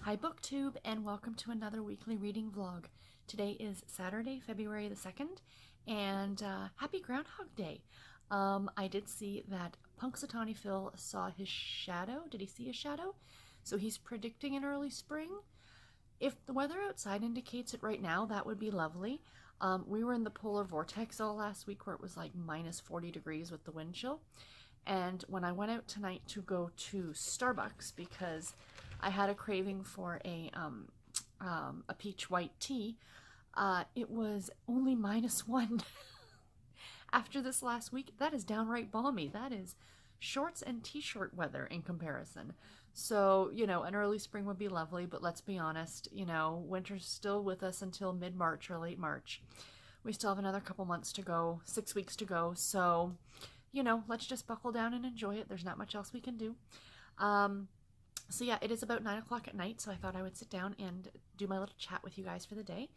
Hi BookTube, and welcome to another weekly reading vlog. Today is Saturday, February the 2nd, and happy Groundhog Day. I did see that Punxsutawney Phil saw his shadow. Did he see his shadow? So he's predicting an early spring. If the weather outside indicates it right now, that would be lovely. We were in the polar vortex all last week where it was like minus 40 degrees with the wind chill. And when I went out tonight to go to Starbucks because I had a craving for a peach white tea, it was only -1. After this last week, that is downright balmy. That is shorts and t-shirt weather in comparison. So, you know, an early spring would be lovely, but let's be honest, you know, winter's still with us until mid-March or late March. We still have another couple months to go, 6 weeks to go, so, you know, let's just buckle down and enjoy it. There's not much else we can do. So yeah, it is about 9 o'clock at night, so I thought I would sit down and do my little chat with you guys for the day.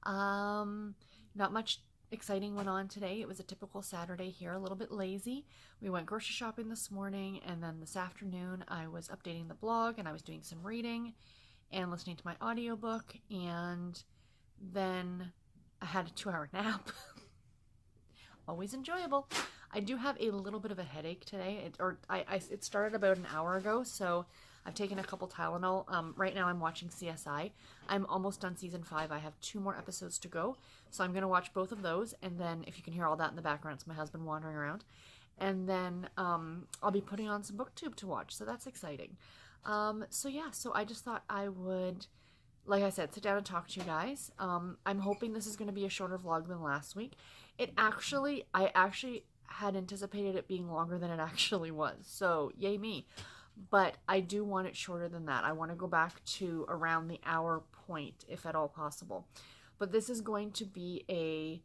Not much exciting went on today. It was a typical Saturday here, a little bit lazy. We went grocery shopping this morning, and then this afternoon I was updating the blog, and I was doing some reading and listening to my audiobook, and then I had a 2-hour nap. Always enjoyable. I do have a little bit of a headache today. It started about an hour ago, so I've taken a couple Tylenol. Right now I'm watching CSI. I'm almost done season 5. I have 2 more episodes to go, so I'm going to watch both of those, and then if you can hear all that in the background, it's my husband wandering around. And then I'll be putting on some BookTube to watch, so that's exciting. So yeah, so I just thought I would, like I said, sit down and talk to you guys. I'm hoping this is going to be a shorter vlog than last week. I actually had anticipated it being longer than it actually was, so yay me. But I do want it shorter than that. I want to go back to around the hour point, if at all possible. But this is going to be a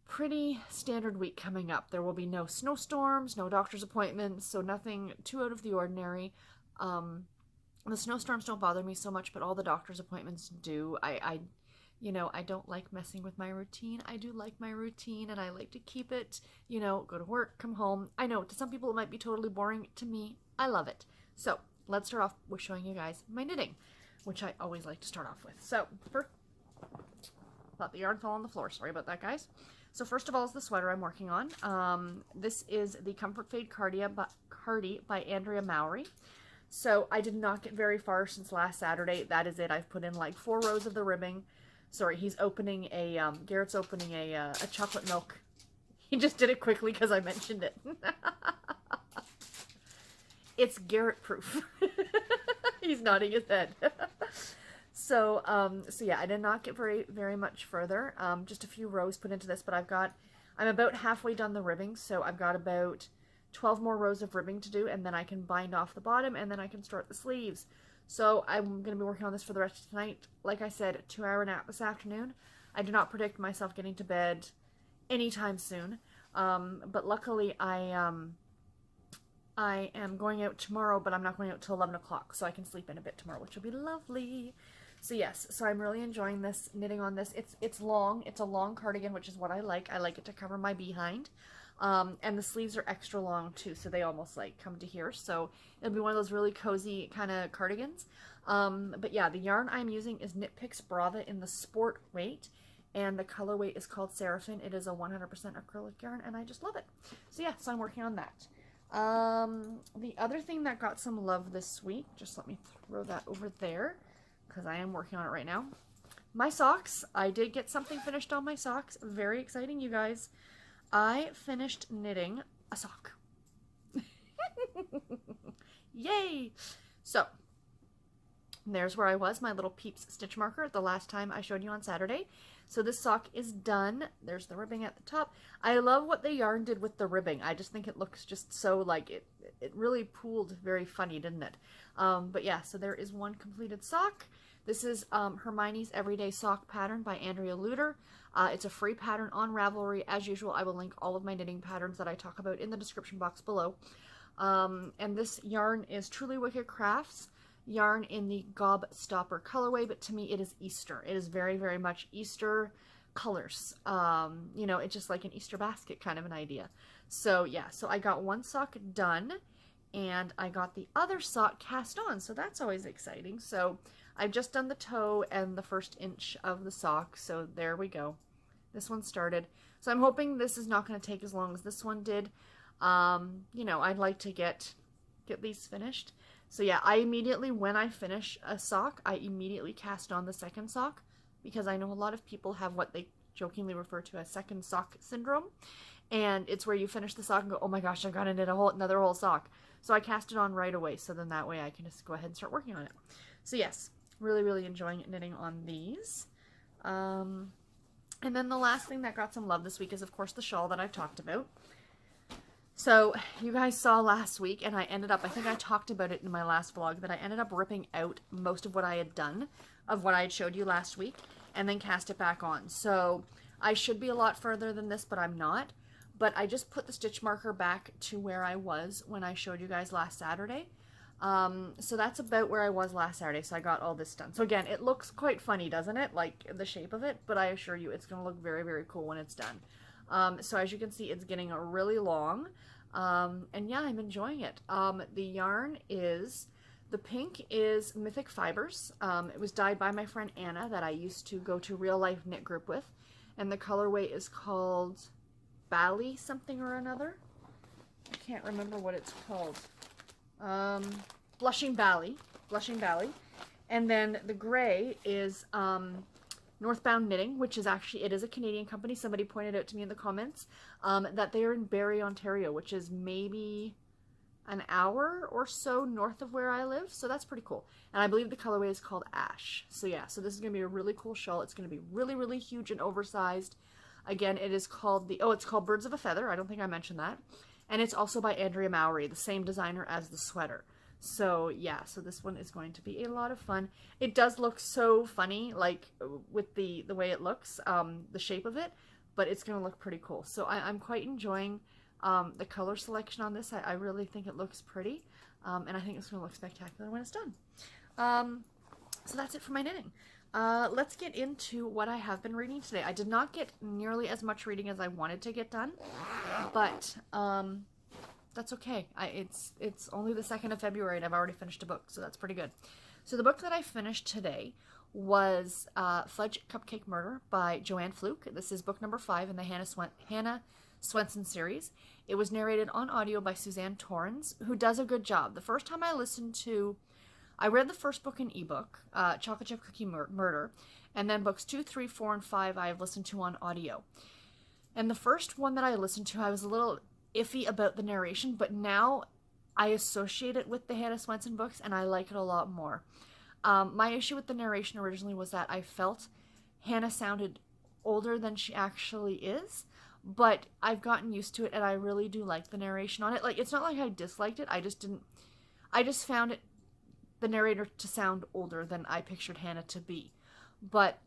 pretty standard week coming up. There will be no snowstorms, no doctor's appointments, so nothing too out of the ordinary. The snowstorms don't bother me so much, but all the doctor's appointments do. You know, I don't like messing with my routine. I do like my routine, and I like to keep it, you know, go to work, come home. I know to some people it might be totally boring. To me, I love it. So let's start off with showing you guys my knitting, which I always like to start off with. So first, thought the yarn fell on the floor. Sorry about that, guys. So first of all is the sweater I'm working on. This is the Comfort Fade Cardi by Andrea Mowry. So I did not get very far since last Saturday. That is it. I've put in like 4 rows of the ribbing. Sorry, he's opening a, Garrett's opening a chocolate milk. He just did it quickly because I mentioned it. It's Garrett proof. He's nodding his head. So yeah, I did not get very much further. Just a few rows put into this, but I'm about halfway done the ribbing, so I've got about 12 more rows of ribbing to do, and then I can bind off the bottom, and then I can start the sleeves. So I'm going to be working on this for the rest of tonight. Like I said, 2-hour nap this afternoon. I do not predict myself getting to bed anytime soon. But luckily I am going out tomorrow, but I'm not going out till 11 o'clock, so I can sleep in a bit tomorrow, which will be lovely. So yes, so I'm really enjoying this, knitting on this. It's long. It's a long cardigan, which is what I like. I like it to cover my behind. And the sleeves are extra long too, so they almost like come to here. So it'll be one of those really cozy kind of cardigans. But yeah, the yarn I'm using is Knit Picks Brava in the sport weight, and the colorway is called Seraphim. It is a 100% acrylic yarn, and I just love it. So yeah, so I'm working on that. The other thing that got some love this week, just let me throw that over there, because I am working on it right now. My socks. I did get something finished on my socks. Very exciting, you guys. I finished knitting a sock. Yay! So, there's where I was, my little Peeps stitch marker the last time I showed you on Saturday. So this sock is done. There's the ribbing at the top. I love what the yarn did with the ribbing. I just think it looks just so like it really pooled very funny, didn't it? But yeah, so there is one completed sock. This is Hermione's Everyday Sock pattern by Andrea Luter. It's a free pattern on Ravelry. As usual, I will link all of my knitting patterns that I talk about in the description box below. And this yarn is Truly Wicked Crafts yarn in the Gobstopper colorway, but to me it is Easter. It is very, very much Easter colors. You know, it's just like an Easter basket kind of an idea. So yeah, so I got one sock done, and I got the other sock cast on, so that's always exciting. So I've just done the toe and the first inch of the sock, so there we go. This one started. So I'm hoping this is not going to take as long as this one did. You know, I'd like to get these finished. So yeah, I immediately, when I finish a sock, I immediately cast on the second sock, because I know a lot of people have what they jokingly refer to as second sock syndrome. And it's where you finish the sock and go, oh my gosh, I've got to knit another whole sock. So I cast it on right away, so then that way I can just go ahead and start working on it. So yes, really, really enjoying knitting on these. And then the last thing that got some love this week is, of course, the shawl that I've talked about. So you guys saw last week, and I think I talked about it in my last vlog, that I ended up ripping out most of what I had done, of what I had showed you last week, and then cast it back on. So I should be a lot further than this, but I'm not. But I just put the stitch marker back to where I was when I showed you guys last Saturday. So that's about where I was last Saturday, so I got all this done. So again, it looks quite funny, doesn't it? Like, the shape of it, but I assure you it's going to look very, very cool when it's done. So as you can see, it's getting really long, and yeah, I'm enjoying it. The yarn is, the pink is Mythic Fibers. It was dyed by my friend Anna that I used to go to Real Life Knit Group with, and the colorway is called Bali something or another. I can't remember what it's called. Blushing Bali. And then the gray is Northbound Knitting, which is actually, it is a Canadian company. Somebody pointed out to me in the comments that they are in Barrie, Ontario, which is maybe an hour or so north of where I live. So that's pretty cool. And I believe the colorway is called Ash. So yeah, so this is going to be a really cool shawl. It's going to be really, really huge and oversized. Again, it is called it's called Birds of a Feather. I don't think I mentioned that. And it's also by Andrea Mowry, the same designer as the sweater. So yeah, so this one is going to be a lot of fun. It does look so funny, like with the way it looks, the shape of it, but it's going to look pretty cool. So I'm quite enjoying the color selection on this. I really think it looks pretty, and I think it's going to look spectacular when it's done. So that's it for my knitting. Let's get into what I have been reading today. I did not get nearly as much reading as I wanted to get done, but that's okay. It's only the 2nd of February and I've already finished a book, so that's pretty good. So the book that I finished today was Fudge Cupcake Murder by Joanne Fluke. This is book number 5 in the Hannah Swenson series. It was narrated on audio by Suzanne Torrens, who does a good job. The first time I read the first book in ebook, Chocolate Chip Cookie Murder, and then books 2, 3, 4, and 5 I have listened to on audio. And the first one that I listened to, I was a little iffy about the narration, but now I associate it with the Hannah Swenson books, and I like it a lot more. My issue with the narration originally was that I felt Hannah sounded older than she actually is, but I've gotten used to it, and I really do like the narration on it. Like, it's not like I disliked it, I just found it, the narrator, to sound older than I pictured Hannah to be. But,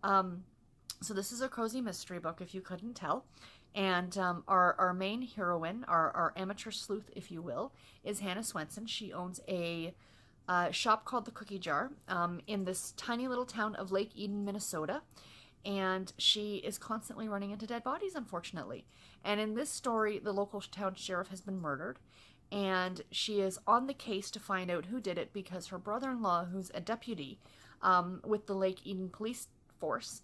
so this is a cozy mystery book, if you couldn't tell. And our main heroine, our amateur sleuth, if you will, is Hannah Swenson. She owns a shop called The Cookie Jar in this tiny little town of Lake Eden, Minnesota. And she is constantly running into dead bodies, unfortunately. And in this story, the local town sheriff has been murdered. And she is on the case to find out who did it, because her brother-in-law, who's a deputy with the Lake Eden police force,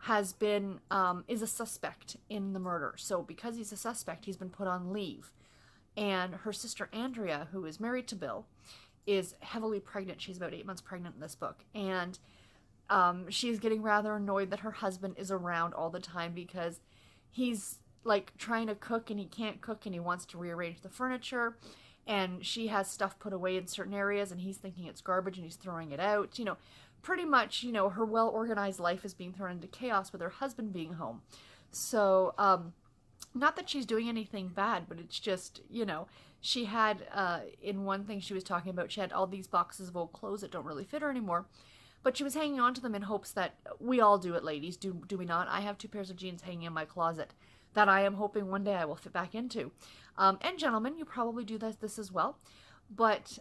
is a suspect in the murder. So because he's a suspect, he's been put on leave. And her sister Andrea, who is married to Bill, is heavily pregnant. She's about 8 months pregnant in this book. And she's getting rather annoyed that her husband is around all the time, because he's like trying to cook and he can't cook, and he wants to rearrange the furniture, and she has stuff put away in certain areas and he's thinking it's garbage and he's throwing it out. You know, pretty much, you know, her well-organized life is being thrown into chaos with her husband being home. So, not that she's doing anything bad, but it's just, you know, she had, in one thing she was talking about, she had all these boxes of old clothes that don't really fit her anymore, but she was hanging on to them in hopes that, we all do it, ladies, do we not? I have 2 pairs of jeans hanging in my closet that I am hoping one day I will fit back into. And gentlemen, you probably do this as well, but,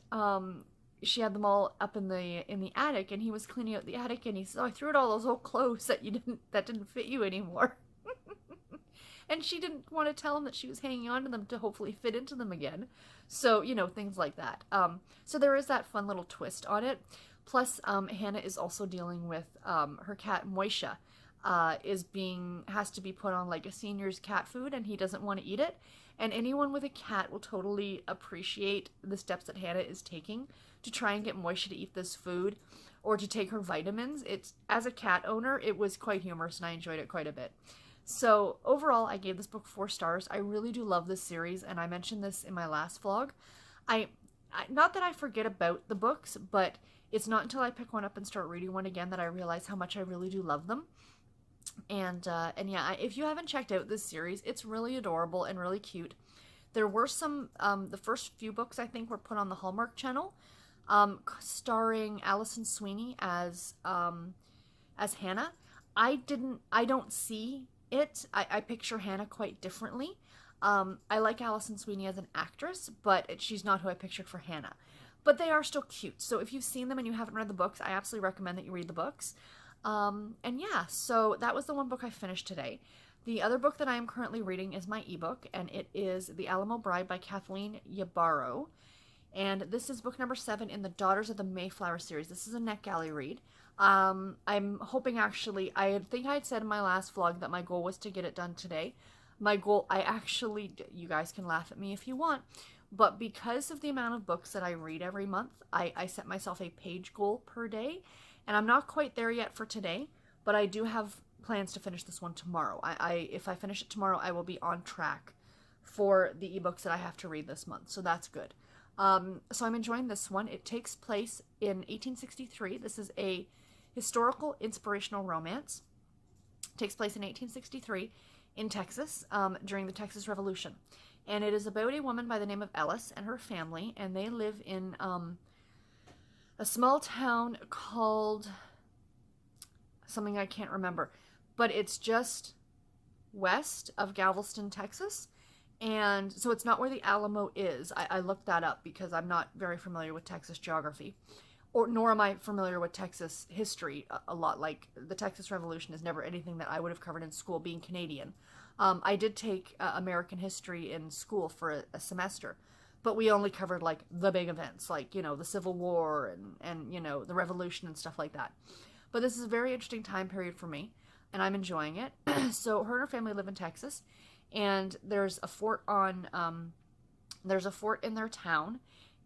she had them all up in the attic, and he was cleaning out the attic, and he said, oh, I threw out all those old clothes that didn't fit you anymore. and she didn't want to tell him that she was hanging on to them to hopefully fit into them again. So, you know, things like that. So there is that fun little twist on it. Plus, Hannah is also dealing with her cat Moisha. Has to be put on like a senior's cat food, and he doesn't want to eat it. And anyone with a cat will totally appreciate the steps that Hannah is taking to try and get Moisha to eat this food or to take her vitamins. It's, as a cat owner, it was quite humorous and I enjoyed it quite a bit. So overall, I gave this book 4 stars. I really do love this series, and I mentioned this in my last vlog. Not that I forget about the books, but it's not until I pick one up and start reading one again that I realize how much I really do love them. And yeah, if you haven't checked out this series, it's really adorable and really cute. There were some, the first few books I think were put on the Hallmark Channel, starring Alison Sweeney as Hannah. I don't see it. I picture Hannah quite differently. I like Alison Sweeney as an actress, but she's not who I pictured for Hannah. But they are still cute. So if you've seen them and you haven't read the books, I absolutely recommend that you read the books. And yeah, so that was the one book I finished today. The other book that I am currently reading is my ebook, and it is The Alamo Bride by Kathleen Ybarra. And this is book number 7 in the Daughters of the Mayflower series. This is a NetGalley read. I'm hoping, actually, I think I had said in my last vlog that my goal was to get it done today. My goal, you guys can laugh at me if you want, but because of the amount of books that I read every month, I set myself a page goal per day. And I'm not quite there yet for today, but I do have plans to finish this one tomorrow. If I finish it tomorrow, I will be on track for the ebooks that I have to read this month, so that's good. So I'm enjoying this one. It takes place in 1863. This is a historical inspirational romance. It takes place in 1863 in Texas, during the Texas Revolution. And it is about a woman by the name of Ellis and her family, and they live in a small town called something I can't remember, but it's just west of Galveston, Texas. And so it's not where the Alamo is. I looked that up because I'm not very familiar with Texas geography, nor am I familiar with Texas history a lot. Like, the Texas Revolution is never anything that I would have covered in school, being Canadian. I did take American history in school for a semester, but we only covered like the big events, like, you know, the Civil War and you know, the Revolution and stuff like that. But this is a very interesting time period for me, and I'm enjoying it. So her and her family live in Texas, and there's a fort in their town,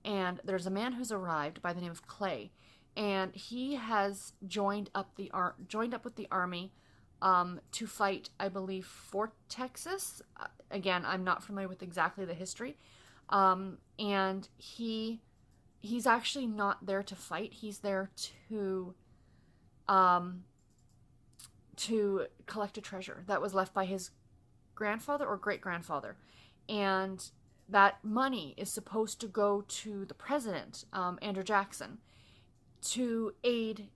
and there's a man who's arrived by the name of Clay, and he has joined up with the army to fight, I believe, Fort Texas. Again, I'm not familiar with exactly the history. And he's actually not there to fight. He's there to collect a treasure that was left by his grandfather or great-grandfather. And that money is supposed to go to the president, Andrew Jackson, to aid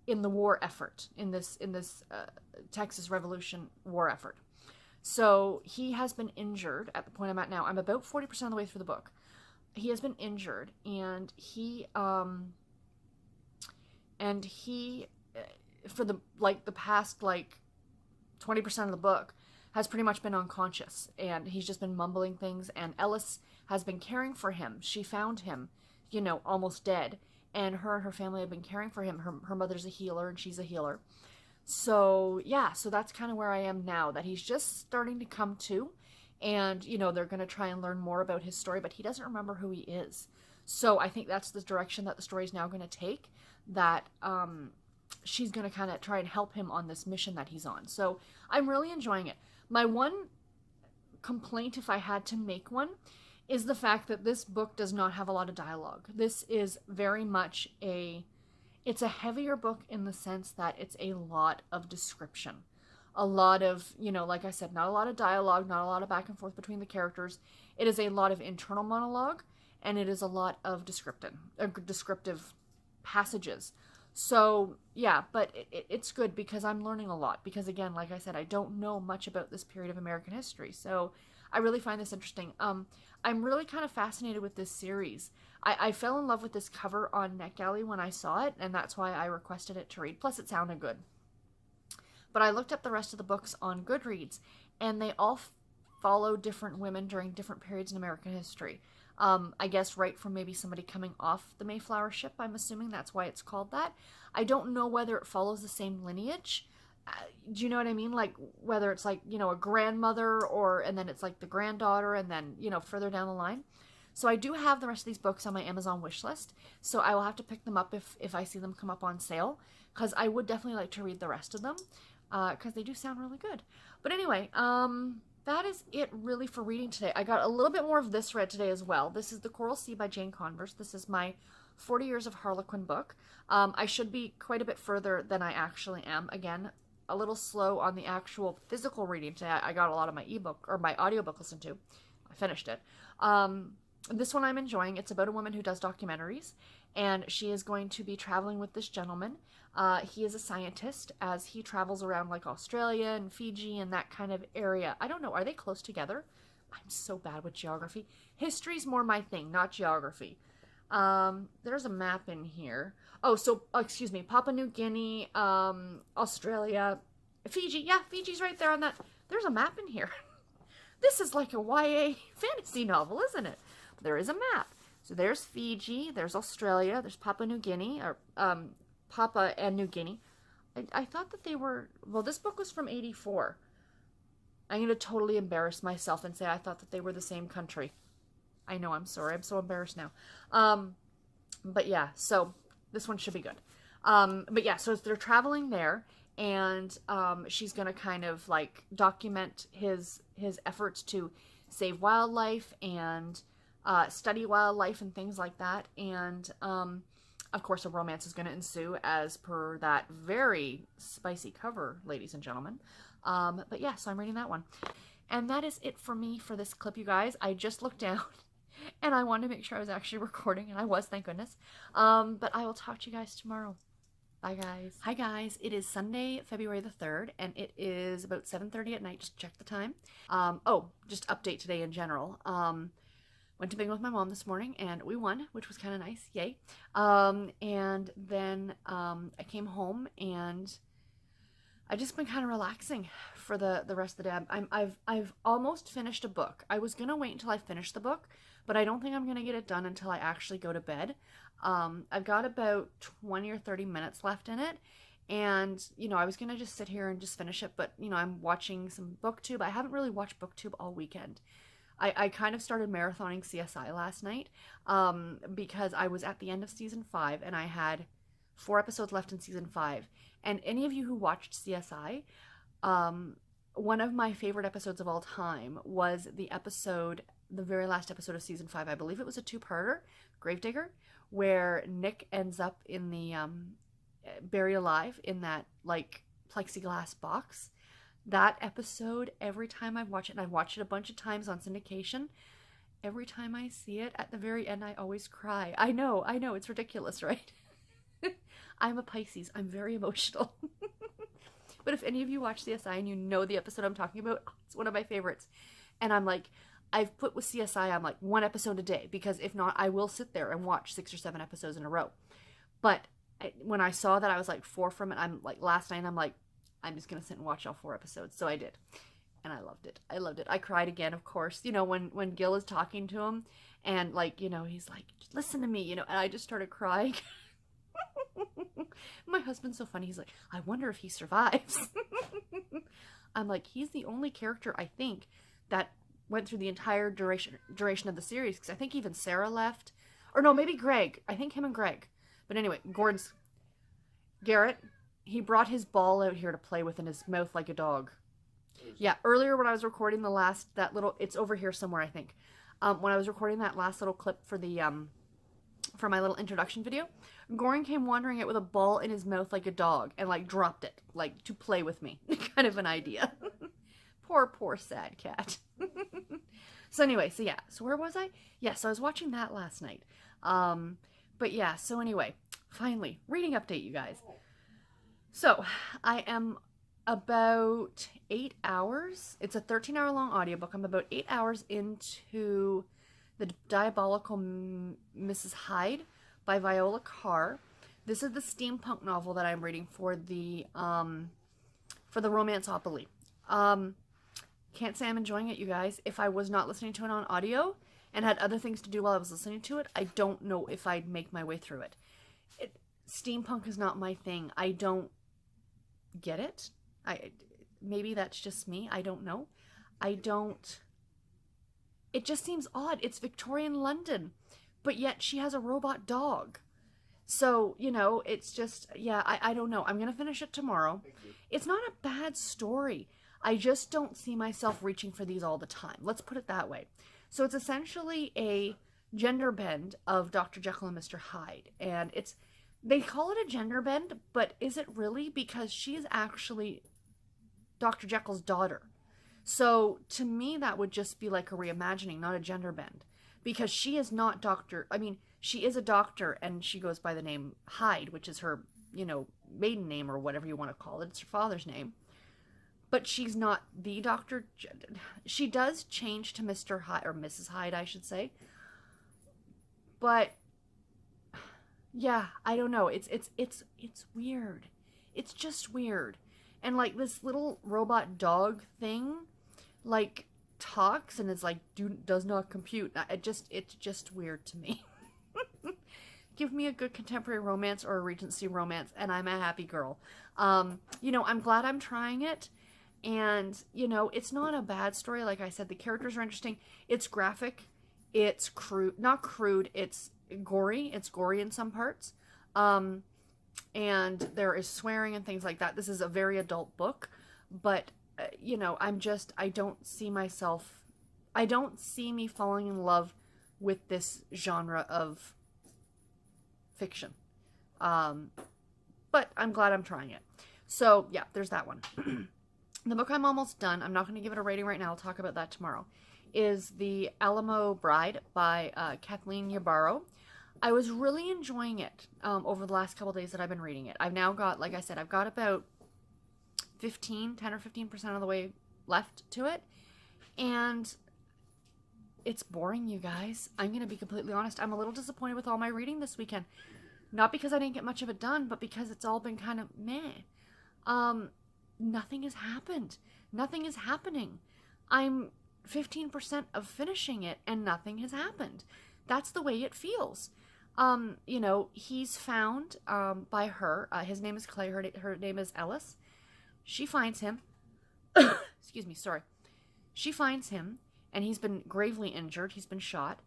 in the war effort, in this Texas Revolution war effort. So he has been injured at the point I'm at now. I'm about 40% of the way through the book. He has been injured, and he for the past 20% of the book has pretty much been unconscious, and he's just been mumbling things, and Ellis has been caring for him. She found him, you know, almost dead, and her family have been caring for him. Her mother's a healer, and she's a healer. So yeah, so that's kind of where I am now, that he's just starting to come to, and, you know, they're going to try and learn more about his story, but he doesn't remember who he is. So I think that's the direction that the story is now going to take, that she's going to kind of try and help him on this mission that he's on. So I'm really enjoying it. My one complaint, if I had to make one, is the fact that this book does not have a lot of dialogue. This is very much it's a heavier book in the sense that it's a lot of description. A lot of, you know, like I said, not a lot of dialogue, not a lot of back and forth between the characters. It is a lot of internal monologue, and it is a lot of descriptive passages. So yeah, but it's good because I'm learning a lot, because again, like I said, I don't know much about this period of American history, so I really find this interesting. I'm really kind of fascinated with this series. I fell in love with this cover on NetGalley when I saw it, and that's why I requested it to read. Plus, it sounded good. But I looked up the rest of the books on Goodreads, and they all follow different women during different periods in American history. I guess right from maybe somebody coming off the Mayflower ship, I'm assuming that's why it's called that. I don't know whether it follows the same lineage. Do you know what I mean? Like whether it's like, you know, a grandmother and then it's like the granddaughter and then, you know, further down the line. So I do have the rest of these books on my Amazon wish list. So I will have to pick them up if I see them come up on sale, because I would definitely like to read the rest of them, because they do sound really good. But anyway, that is it really for reading today. I got a little bit more of this read today as well. This is The Coral Sea by Jane Converse. This is my 40 Years of Harlequin book. I should be quite a bit further than I actually am. Again, a little slow on the actual physical reading today. I got a lot of my ebook or my audiobook listened to. I finished it. This one I'm enjoying. It's about a woman who does documentaries, and she is going to be traveling with this gentleman. He is a scientist as he travels around like Australia and Fiji and that kind of area. I don't know. Are they close together? I'm so bad with geography. History's more my thing, not geography. There's a map in here. Oh, so, excuse me, Papua New Guinea, Australia, Fiji. Yeah, Fiji's right there on that. There's a map in here. This is like a YA fantasy novel, isn't it? There is a map. So there's Fiji, there's Australia, there's Papua New Guinea, or Papua and New Guinea. I thought that they were, well, this book was from 84. I'm going to totally embarrass myself and say I thought that they were the same country. I know, I'm sorry. I'm so embarrassed now. But yeah, so this one should be good. But yeah, so they're traveling there, and she's going to kind of like document his efforts to save wildlife and study wildlife and things like that. And of course, a romance is going to ensue as per that very spicy cover, ladies and gentlemen. But yeah, so I'm reading that one. And that is it for me for this clip, you guys. I just looked down and I wanted to make sure I was actually recording, and I was, thank goodness. But I will talk to you guys tomorrow. Bye, guys. Hi, guys. It is Sunday, February the 3rd, and it is about 7:30 at night. Just check the time. Oh, just update today in general. Went to bingo with my mom this morning, and we won, which was kind of nice. Yay. And then I came home, and I've just been kind of relaxing for the rest of the day. I've almost finished a book. I was gonna wait until I finished the book, but I don't think I'm gonna get it done until I actually go to bed. I've got about 20 or 30 minutes left in it, and you know, I was gonna just sit here and just finish it, but you know, I'm watching some BookTube. I haven't really watched BookTube all weekend. I kind of started marathoning CSI last night because I was at the end of season 5 and I had 4 episodes left in season 5. And any of you who watched CSI, one of my favorite episodes of all time was the very last episode of season 5. I believe it was a 2-parter, Gravedigger, where Nick ends up in the buried alive in that like plexiglass box. That episode, every time I watch it, and I've watched it a bunch of times on syndication, every time I see it, at the very end, I always cry. I know, it's ridiculous, right? I'm a Pisces. I'm very emotional. But if any of you watch CSI and you know the episode I'm talking about, it's one of my favorites. And I'm like, I've put with CSI, I'm like 1 episode a day, because if not, I will sit there and watch 6 or 7 episodes in a row. But when I saw that I was like 4 from it, I'm like, last night, I'm like, I'm just going to sit and watch all 4 episodes. So I did. And I loved it. I loved it. I cried again, of course, you know, when Gil is talking to him and like, you know, he's like, listen to me, you know, and I just started crying. My husband's so funny. He's like, I wonder if he survives. I'm like, he's the only character, I think, that went through the entire duration of the series. Because I think even Sarah left. Or no, maybe Greg. I think him and Greg. But anyway, Garrett, he brought his ball out here to play with in his mouth like a dog. Yeah, earlier when I was recording it's over here somewhere, I think. When I was recording that last little clip for for my little introduction video, Goring came wandering out with a ball in his mouth like a dog and like dropped it, like to play with me. Kind of an idea. Poor sad cat. So anyway, so yeah, so where was I? Yeah, so I was watching that last night. But yeah, so anyway, finally, reading update, you guys. So I am about 8 hours. It's a 13-hour long audiobook. I'm about 8 hours into The Diabolical Mrs. Hyde by Viola Carr. This is the steampunk novel that I'm reading for the Romanceopoly. Can't say I'm enjoying it, you guys. If I was not listening to it on audio and had other things to do while I was listening to it, I don't know if I'd make my way through it. Steampunk is not my thing. I don't get it. Maybe that's just me. I don't know. It just seems odd. It's Victorian London, but yet she has a robot dog. So, it's just, yeah, I don't know. I'm going to finish it tomorrow. It's not a bad story. I just don't see myself reaching for these all the time. Let's put it that way. So it's essentially a gender bend of Dr. Jekyll and Mr. Hyde. And they call it a gender bend, but is it really? Because she is actually Dr. Jekyll's daughter. So to me, that would just be like a reimagining, not a gender bend. Because she is not she is a doctor and she goes by the name Hyde, which is her, maiden name or whatever you want to call it. It's her father's name. But she's not the Dr. She does change to Mr. Hyde, or Mrs. Hyde, I should say. But yeah, I don't know. It's weird. It's just weird. And like this little robot dog thing, like talks and is like does not compute. It's just weird to me. Give me a good contemporary romance or a Regency romance, and I'm a happy girl. I'm glad I'm trying it. And, it's not a bad story. Like I said, the characters are interesting. It's graphic. It's crude. Not crude. It's gory. It's gory in some parts. And there is swearing and things like that. This is a very adult book. But, I don't see me falling in love with this genre of fiction. But I'm glad I'm trying it. So, yeah, there's that one. The book I'm almost done, I'm not going to give it a rating right now, I'll talk about that tomorrow, is The Alamo Bride by Kathleen Yarbrough. I was really enjoying it over the last couple days that I've been reading it. I've now got, like I said, I've got about 10 or 15% of the way left to it, and it's boring, you guys. I'm going to be completely honest. I'm a little disappointed with all my reading this weekend. Not because I didn't get much of it done, but because it's all been kind of meh. Nothing has happened. Nothing is happening. I'm 15% of finishing it and nothing has happened. That's the way it feels. He's found by her. His name is Clay. Her name is Ellis. She finds him. Excuse me, sorry. She finds him and he's been gravely injured. He's been shot.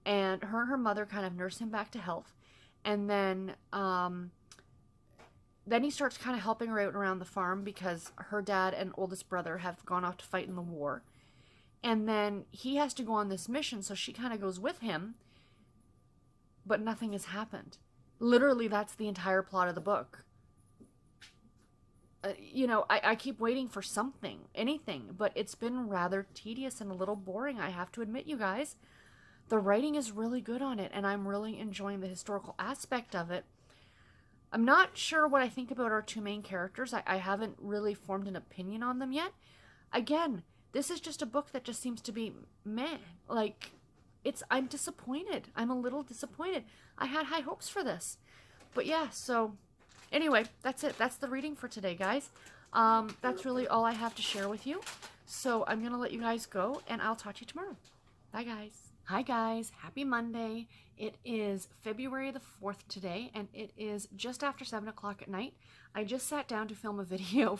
And her mother kind of nurse him back to health. And then he starts kind of helping her out around the farm because her dad and oldest brother have gone off to fight in the war. And then he has to go on this mission, so she kind of goes with him. But nothing has happened. Literally, that's the entire plot of the book. I keep waiting for something, anything, but it's been rather tedious and a little boring, I have to admit, you guys. The writing is really good on it, and I'm really enjoying the historical aspect of it. I'm not sure what I think about our two main characters. I haven't really formed an opinion on them yet. Again, this is just a book that just seems to be meh. Like, I'm disappointed. I'm a little disappointed. I had high hopes for this. But yeah, so anyway, that's it. That's the reading for today, guys. That's really all I have to share with you. So I'm going to let you guys go, and I'll talk to you tomorrow. Bye, guys. Hi, guys. Happy Monday. It is February the 4th today, and it is just after 7 o'clock at night. I just sat down to film a video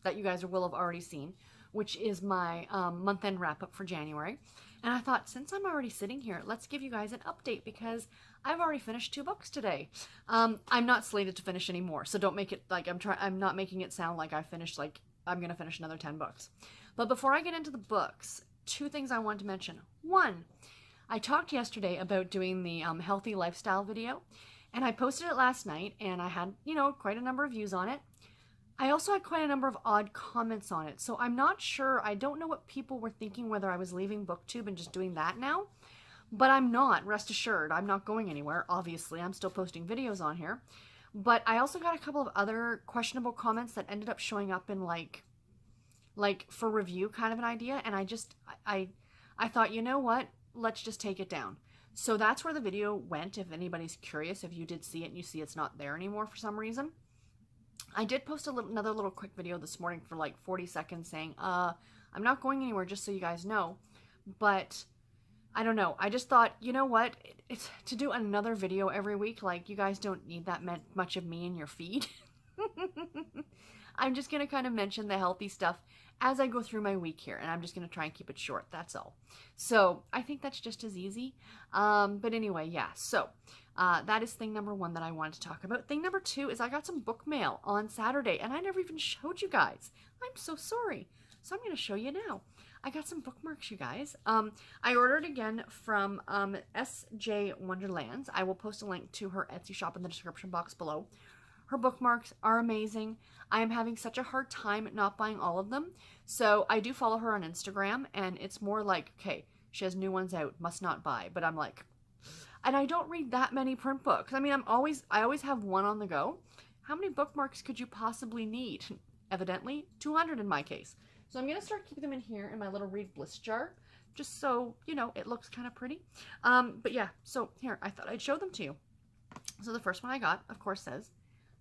that you guys will have already seen, which is my month-end wrap-up for January. And I thought, since I'm already sitting here, let's give you guys an update because I've already finished 2 books today. I'm not slated to finish any more, so don't make it like I'm not making it sound like I'm going to finish another 10 books. But before I get into the books, 2 things I want to mention. 1, I talked yesterday about doing the healthy lifestyle video, and I posted it last night, and I had, quite a number of views on it. I also had quite a number of odd comments on it, so I'm not sure. I don't know what people were thinking, whether I was leaving BookTube and just doing that now, but I'm not. Rest assured, I'm not going anywhere. Obviously, I'm still posting videos on here, but I also got a couple of other questionable comments that ended up showing up in like for review kind of an idea, and I thought, you know what? Let's just take it down. So that's where the video went, if anybody's curious, if you did see it and you see it's not there anymore for some reason. I did post another little quick video this morning for like 40 seconds saying, I I'm not going anywhere, just so you guys know. But I don't know. I just thought, you know what? It's to do another video every week. Like, you guys don't need that much of me in your feed. I'm just going to kind of mention the healthy stuff as I go through my week here. And I'm just going to try and keep it short. That's all. So I think that's just as easy. But anyway, yeah. So that is thing number one that I wanted to talk about. Thing number two is I got some book mail on Saturday. And I never even showed you guys. I'm so sorry. So I'm going to show you now. I got some bookmarks, you guys. I ordered again from SJ Wonderlands. I will post a link to her Etsy shop in the description box below. Her bookmarks are amazing. I am having such a hard time not buying all of them. So I do follow her on Instagram, and it's more like, okay, she has new ones out, must not buy. But I'm like, and I don't read that many print books. I mean, I always have one on the go. How many bookmarks could you possibly need? Evidently, 200 in my case. So I'm going to start keeping them in here in my little Read Bliss jar, just so, you know, it looks kind of pretty. But yeah, so here, I thought I'd show them to you. So the first one I got, of course, says,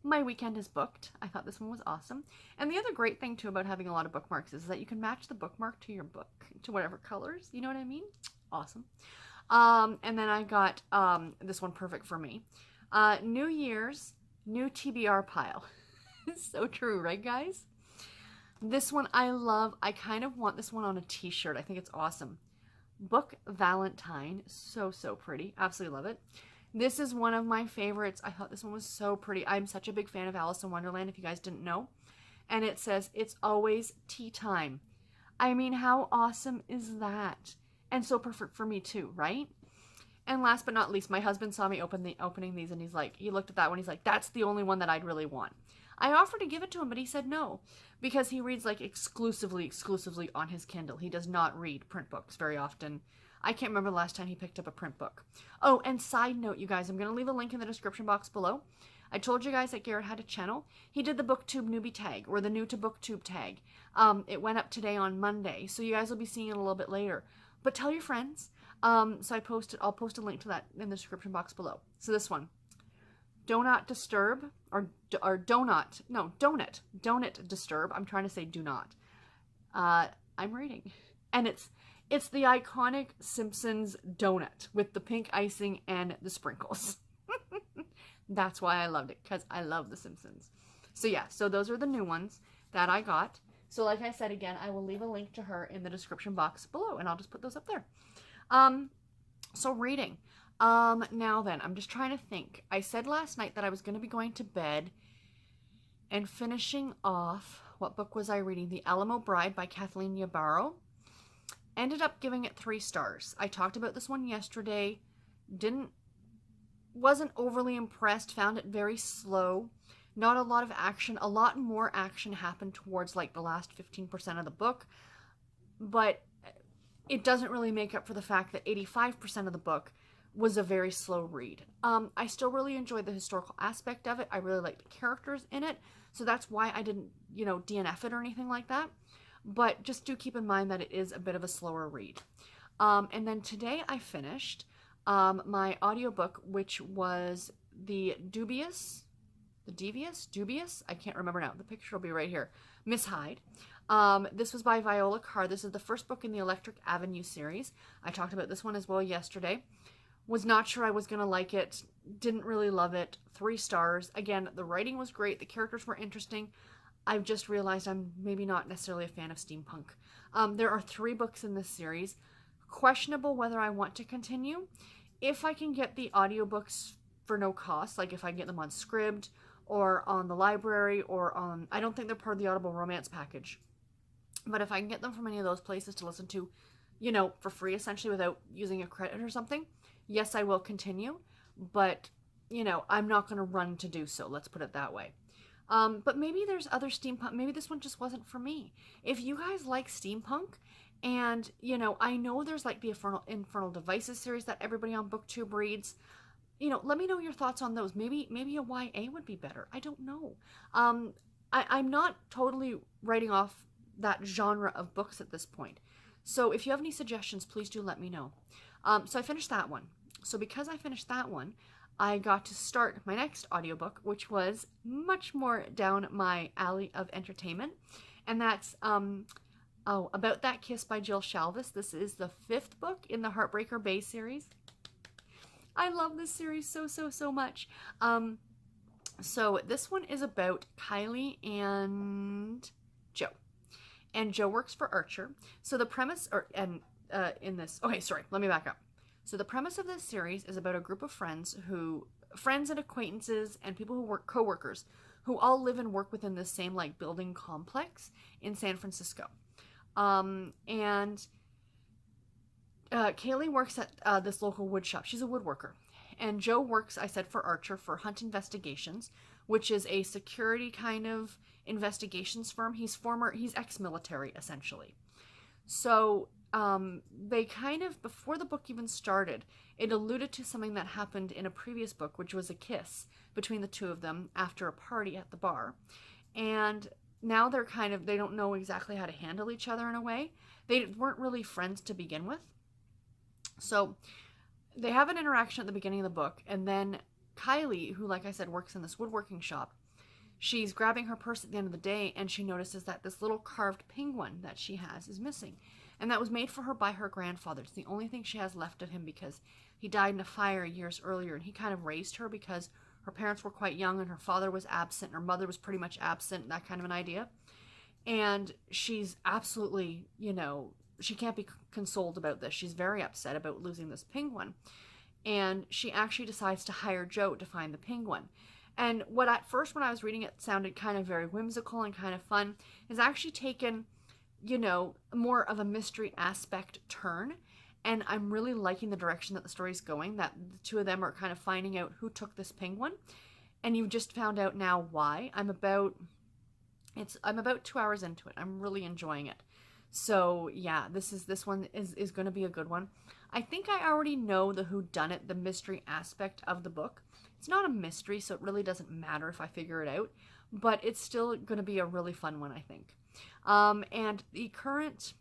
"My weekend is booked." I thought this one was awesome. And the other great thing, too, about having a lot of bookmarks is that you can match the bookmark to your book, to whatever colors, you know what I mean? Awesome. And then I got this one, perfect for me. New Year's, new TBR pile. So true, right, guys? This one I love. I kind of want this one on a t-shirt. I think it's awesome. Book Valentine. So, so pretty. Absolutely love it. This is one of my favorites. I thought this one was so pretty. I'm such a big fan of Alice in Wonderland, if you guys didn't know. And it says, "It's always tea time." I mean, how awesome is that? And so perfect for me too, right? And last but not least, my husband saw me opening these, and he's like, he looked at that one, he's like, "That's the only one that I'd really want." I offered to give it to him, but he said no, because he reads like exclusively on his Kindle. He does not read print books very often. I can't remember the last time he picked up a print book. Oh, and side note, you guys, I'm going to leave a link in the description box below. I told you guys that Garrett had a channel. He did the BookTube newbie tag, or the new to BookTube tag. It went up today on Monday, so you guys will be seeing it a little bit later. But tell your friends. So I'll post a link to that in the description box below. So this one, Donut Disturb, Donut Disturb. I'm trying to say do not. I'm reading. And it's the iconic Simpsons donut with the pink icing and the sprinkles. That's why I loved it, because I love the Simpsons. So yeah, so those are the new ones that I got. So like I said again, I will leave a link to her in the description box below, and I'll just put those up there. So reading. Now then, I'm just trying to think. I said last night that I was going to be going to bed and finishing off, what book was I reading? The Alamo Bride by Kathleen Ybarra. Ended up giving it 3 stars. I talked about this one yesterday. Wasn't overly impressed. Found it very slow. Not a lot of action. A lot more action happened towards like the last 15% of the book. But it doesn't really make up for the fact that 85% of the book was a very slow read. I still really enjoyed the historical aspect of it. I really liked the characters in it. So that's why I didn't, DNF it or anything like that. But just do keep in mind that it is a bit of a slower read. And then today I finished my audiobook, which was Dubious, I can't remember now. The picture will be right here. Miss Hyde. This was by Viola Carr. This is the first book in the Electric Avenue series. I talked about this one as well yesterday. Was not sure I was going to like it. Didn't really love it. 3 stars. Again, the writing was great. The characters were interesting. I've just realized I'm maybe not necessarily a fan of steampunk. There are 3 books in this series. Questionable whether I want to continue. If I can get the audiobooks for no cost, like if I can get them on Scribd or on the library or on... I don't think they're part of the Audible Romance package. But if I can get them from any of those places to listen to, for free essentially without using a credit or something, yes, I will continue. But, I'm not going to run to do so. Let's put it that way. But maybe there's other steampunk. Maybe this one just wasn't for me. If you guys like steampunk, and, I know there's like the Infernal Devices series that everybody on BookTube reads. Let me know your thoughts on those. Maybe a YA would be better. I don't know. I'm not totally writing off that genre of books at this point. So if you have any suggestions, please do let me know. So I finished that one. So because I finished that one, I got to start my next audiobook, which was much more down my alley of entertainment. And that's Oh, About That Kiss by Jill Shalvis. This is the 5th book in the Heartbreaker Bay series. I love this series so, so, so much. So this one is about Kylie and Joe. And Joe works for Archer. So the premise, in this, okay, sorry, let me back up. So the premise of this series is about a group of friends and acquaintances and people who work, co-workers, who all live and work within the same like building complex in San Francisco. And Kaylee works at this local wood shop. She's a woodworker. And Joe works, I said, for Archer for Hunt Investigations, which is a security kind of investigations firm. He's ex-military, essentially. So they kind of, before the book even started, it alluded to something that happened in a previous book, which was a kiss between the two of them after a party at the bar. And now they don't know exactly how to handle each other in a way. They weren't really friends to begin with. So they have an interaction at the beginning of the book, and then Kylie, who, like I said, works in this woodworking shop, she's grabbing her purse at the end of the day, and she notices that this little carved penguin that she has is missing. And that was made for her by her grandfather. It's the only thing she has left of him because he died in a fire years earlier, and he kind of raised her because her parents were quite young, and her father was absent, and her mother was pretty much absent, that kind of an idea. And she's absolutely, she can't be consoled about this. She's very upset about losing this penguin. And she actually decides to hire Joe to find the penguin. And what at first, when I was reading it, sounded kind of very whimsical and kind of fun, is actually taken, more of a mystery aspect turn. And I'm really liking the direction that the story's going, that the two of them are kind of finding out who took this penguin. And you've just found out now why. I'm about 2 hours into it. I'm really enjoying it. So yeah, this one is going to be a good one. I think I already know the whodunit, the mystery aspect of the book. It's not a mystery, so it really doesn't matter if I figure it out, but it's still going to be a really fun one, I think. And the current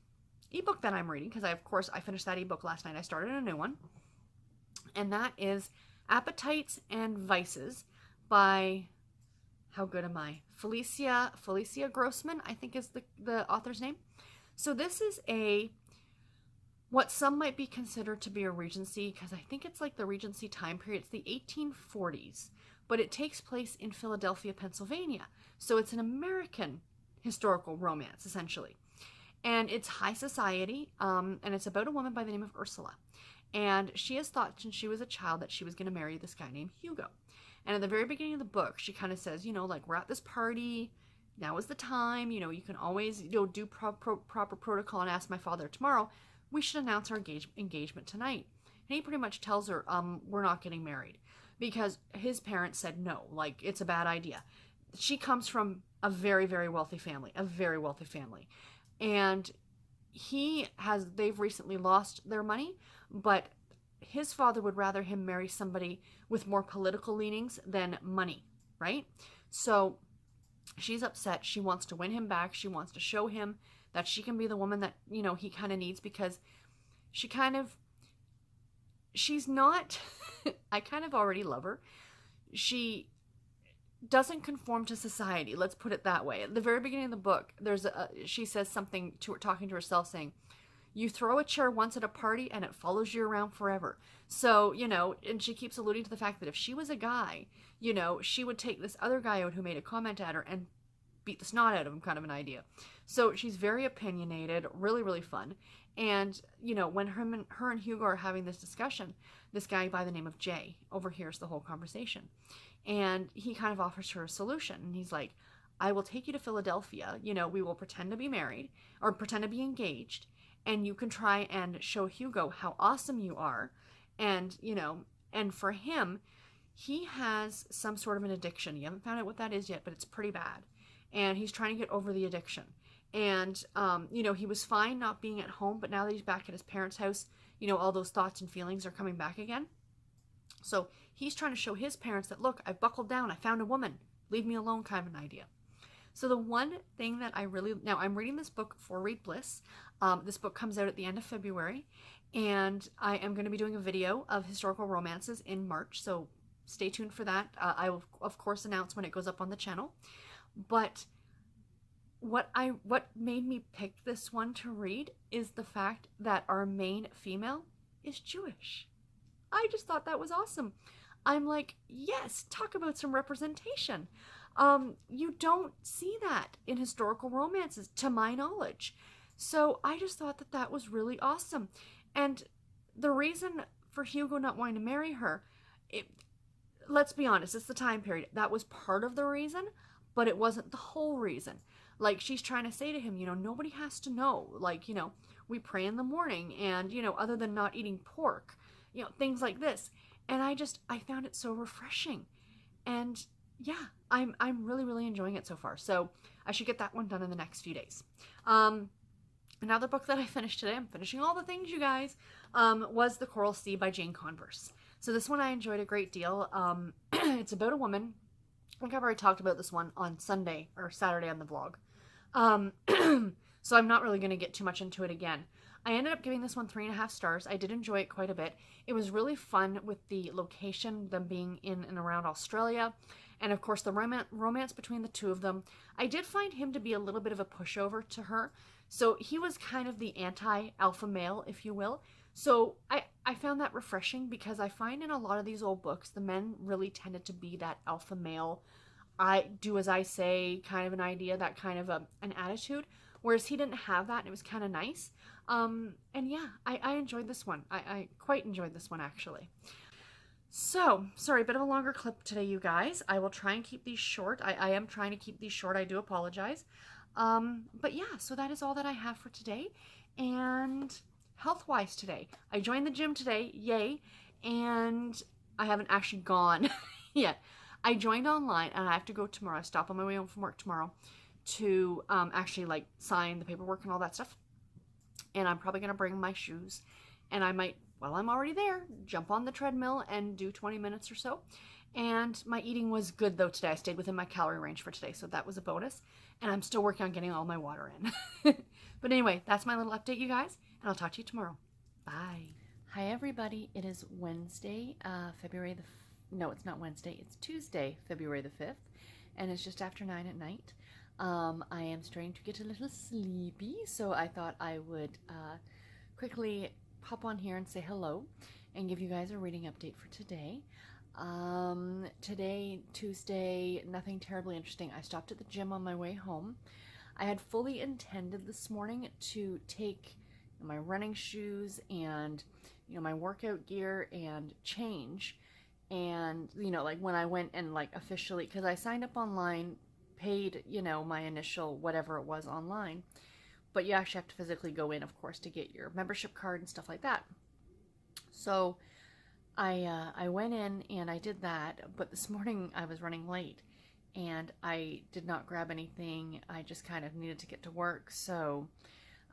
ebook that I'm reading, because I finished that ebook last night. I started a new one, and that is Appetites and Vices by, how good am I? Felicia Grossman, I think is the author's name. So this is what some might be considered to be a Regency, because I think it's like the Regency time period. It's the 1840s, but it takes place in Philadelphia, Pennsylvania. So it's an American historical romance, essentially. And it's high society, and it's about a woman by the name of Ursula. And she has thought since she was a child that she was going to marry this guy named Hugo. And at the very beginning of the book, she kind of says, we're at this party. Now is the time. You can always, do proper protocol and ask my father tomorrow. We should announce our engagement tonight. And he pretty much tells her, we're not getting married. Because his parents said no, it's a bad idea. She comes from a very, very wealthy family. And they've recently lost their money, but his father would rather him marry somebody with more political leanings than money, right? So she's upset. She wants to win him back. She wants to show him that she can be the woman that, he kind of needs, because she's not, I kind of already love her. She doesn't conform to society. Let's put it that way. At the very beginning of the book, she says something talking to herself, saying, you throw a chair once at a party and it follows you around forever. So, and she keeps alluding to the fact that if she was a guy, she would take this other guy out who made a comment at her and beat the snot out of him, kind of an idea. So she's very opinionated, really, really fun. And, when her and Hugo are having this discussion, this guy by the name of Jay overhears the whole conversation. And he kind of offers her a solution. And he's like, I will take you to Philadelphia. We will pretend to be married or pretend to be engaged. And you can try and show Hugo how awesome you are. And, and for him, he has some sort of an addiction. You haven't found out what that is yet, but it's pretty bad. And he's trying to get over the addiction. And, he was fine not being at home, but now that he's back at his parents' house, all those thoughts and feelings are coming back again. So he's trying to show his parents that, look, I've buckled down. I found a woman. Leave me alone, kind of an idea. So the one thing that now I'm reading this book for Read Bliss. This book comes out at the end of February, and I am going to be doing a video of historical romances in March. So stay tuned for that. I will, of course, announce when it goes up on the channel. But what made me pick this one to read is the fact that our main female is Jewish. I just thought that was awesome. I'm like, yes, talk about some representation. You don't see that in historical romances, to my knowledge. So I just thought that that was really awesome. And the reason for Hugo not wanting to marry her, it, let's be honest, it's the time period. That was part of the reason, but it wasn't the whole reason. Like, she's trying to say to him, nobody has to know. Like, we pray in the morning and, other than not eating pork, things like this. And I found it so refreshing. And yeah, I'm really, really enjoying it so far. So I should get that one done in the next few days. Another book that I finished today, I'm finishing all the things, you guys, was The Coral Sea by Jane Converse. So this one I enjoyed a great deal. It's about a woman. I think I've already talked about this one on Sunday or Saturday on the vlog. So I'm not really going to get too much into it again. I ended up giving this one 3.5 stars. I did enjoy it quite a bit. It was really fun with the location, them being in and around Australia, and of course the romance between the two of them. I did find him to be a little bit of a pushover to her. So he was kind of the anti-alpha male, if you will. So I found that refreshing, because I find in a lot of these old books, the men really tended to be that alpha male, I do as I say kind of an idea, that kind of an attitude. Whereas he didn't have that, and it was kind of nice. And yeah, I enjoyed this one. I quite enjoyed this one, actually. So, sorry, a bit of a longer clip today, you guys. I will try and keep these short. I am trying to keep these short. I do apologize. But yeah, so that is all that I have for today. And health-wise today, I joined the gym today, yay, and I haven't actually gone yet. I joined online, and I have to go tomorrow. I stop on my way home from work tomorrow to actually like sign the paperwork and all that stuff. And I'm probably going to bring my shoes, and I might, while I'm already there, jump on the treadmill and do 20 minutes or so. And my eating was good though today. I stayed within my calorie range for today, so that was a bonus. And I'm still working on getting all my water in. But anyway, that's my little update, you guys, and I'll talk to you tomorrow. Bye. Hi everybody. It is Wednesday, February the no, it's not Wednesday. It's Tuesday, February the 5th, and it's just after 9 at night. I am starting to get a little sleepy, so I thought I would quickly pop on here and say hello and give you guys a reading update for today. Today, Tuesday, nothing terribly interesting. I stopped at the gym on my way home. I had fully intended this morning to take my running shoes and my workout gear and change, and like when I went and like officially, because I signed up online, paid my initial whatever it was online, but you actually have to physically go in, of course, to get your membership card and stuff like that. So I went in and I did that, but this morning I was running late and I did not grab anything. I just kind of needed to get to work, so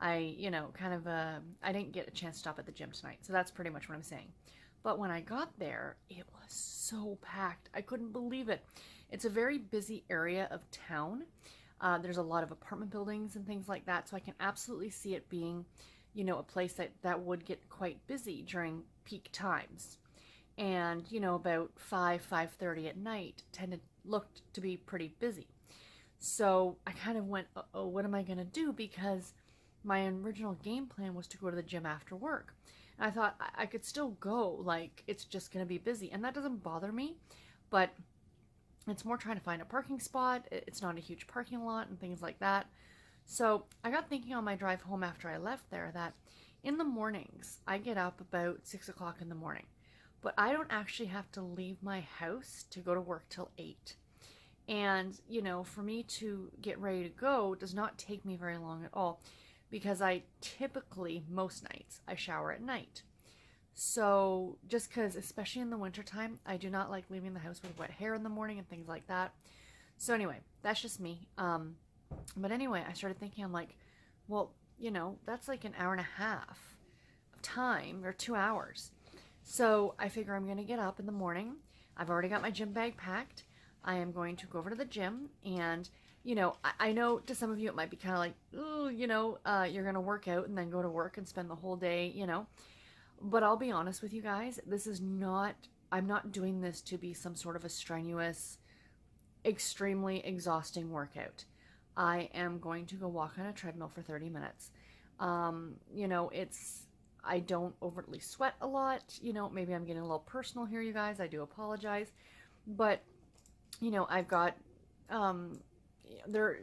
I I didn't get a chance to stop at the gym tonight. So that's pretty much what I'm saying. But when I got there, it was so packed. I couldn't believe it. It's a very busy area of town. There's a lot of apartment buildings and things like that, so I can absolutely see it being, a place that would get quite busy during peak times. And, about 5:30 at night looked to be pretty busy. So I kind of went, oh, what am I going to do? Because my original game plan was to go to the gym after work. And I thought I could still go, like, it's just going to be busy. And that doesn't bother me, but it's more trying to find a parking spot. It's not a huge parking lot and things like that. So I got thinking on my drive home after I left there that in the mornings, I get up about 6 o'clock in the morning, but I don't actually have to leave my house to go to work till 8. And, for me to get ready to go does not take me very long at all, because I typically, most nights, I shower at night. So just because, especially in the wintertime, I do not like leaving the house with wet hair in the morning and things like that. So anyway, that's just me. But anyway, I started thinking, I'm like, well, that's like an hour and a half of time, or 2 hours. So I figure I'm going to get up in the morning. I've already got my gym bag packed. I am going to go over to the gym, and I know to some of you it might be kind of like, ooh, you're going to work out and then go to work and spend the whole day, But I'll be honest with you guys, I'm not doing this to be some sort of a strenuous, extremely exhausting workout. I am going to go walk on a treadmill for 30 minutes. I don't overtly sweat a lot. Maybe I'm getting a little personal here, you guys. I do apologize. But, I've got, um, there,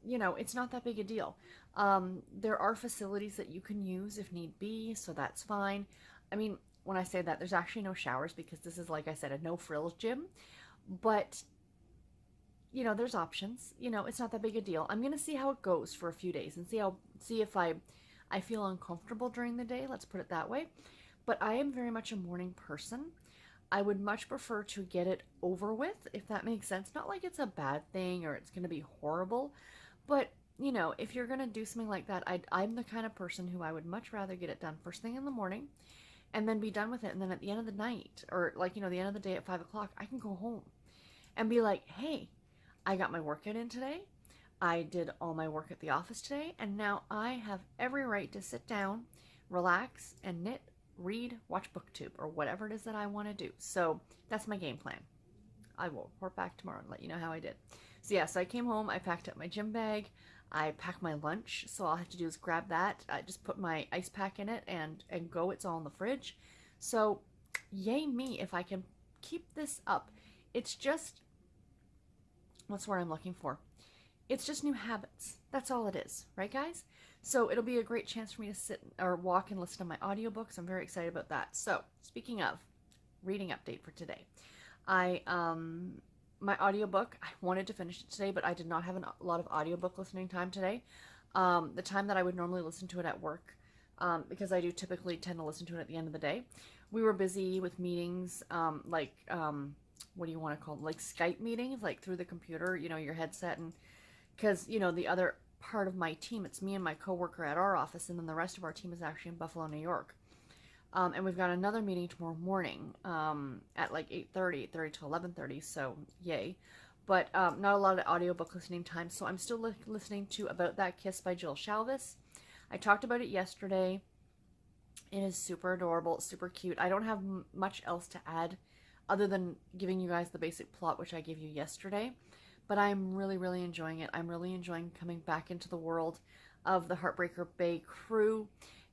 it's not that big a deal. There are facilities that you can use if need be, so that's fine. I mean, when I say that, there's actually no showers because this is, like I said, a no-frills gym. But, there's options. It's not that big a deal. I'm going to see how it goes for a few days and see if I feel uncomfortable during the day. Let's put it that way. But I am very much a morning person. I would much prefer to get it over with, if that makes sense. Not like it's a bad thing or it's going to be horrible, but if you're going to do something like that, I'm the kind of person who I would much rather get it done first thing in the morning and then be done with it. And then at the end of the night, or the end of the day at 5 o'clock, I can go home and be like, hey, I got my workout in today. I did all my work at the office today. And now I have every right to sit down, relax, and knit, read, watch BookTube, or whatever it is that I want to do. So that's my game plan. I will report back tomorrow and let you know how I did. So I came home, I packed up my gym bag, I packed my lunch, so all I have to do is grab that, I just put my ice pack in it and go. It's all in the fridge. So yay me if I can keep this up. It's just, what's the word I'm looking for? It's just new habits. That's all it is, right guys? So it'll be a great chance for me to sit or walk and listen to my audiobooks. I'm very excited about that. So speaking of reading update for today, my audiobook, I wanted to finish it today, but I did not have a lot of audiobook listening time today. The time that I would normally listen to it at work, because I do typically tend to listen to it at the end of the day. We were busy with meetings, what do you want to call them? Like Skype meetings, like through the computer, your headset, and because, the other part of my team, it's me and my coworker at our office, and then the rest of our team is actually in Buffalo, New York. And we've got another meeting tomorrow morning at like 8:30 to 11:30, so yay. But not a lot of audiobook listening time, so I'm still listening to About That Kiss by Jill Shalvis. I talked about it yesterday. It is super adorable, super cute. I don't have much else to add other than giving you guys the basic plot, which I gave you yesterday. But I'm really, really enjoying it. I'm really enjoying coming back into the world of the Heartbreaker Bay crew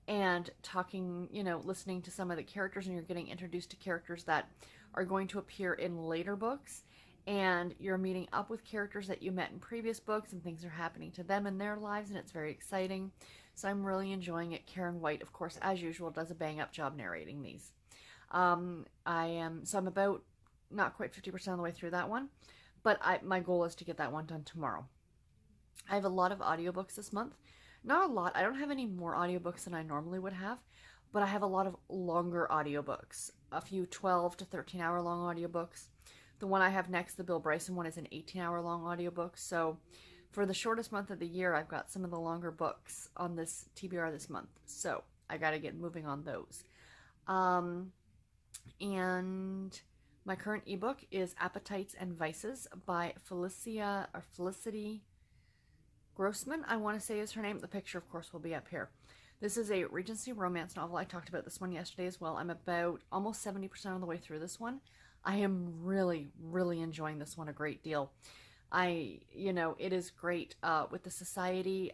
and talking, listening to some of the characters, and you're getting introduced to characters that are going to appear in later books, and you're meeting up with characters that you met in previous books, and things are happening to them in their lives, and it's very exciting. So I'm really enjoying it. Karen White, of course, as usual, does a bang-up job narrating these. I'm about not quite 50% of the way through that one, but my goal is to get that one done tomorrow. I have a lot of audiobooks this month. Not a lot. I don't have any more audiobooks than I normally would have, but I have a lot of longer audiobooks. A few 12 to 13 hour long audiobooks. The one I have next, the Bill Bryson one, is an 18-hour long audiobook. So for the shortest month of the year, I've got some of the longer books on this TBR this month. So I got to get moving on those. And my current ebook is Appetites and Vices by Felicity Grossman, I want to say is her name. The picture, of course, will be up here. This is a Regency romance novel. I talked about this one yesterday as well. I'm about almost 70% of the way through this one. I am really, really enjoying this one a great deal. It is great with the society.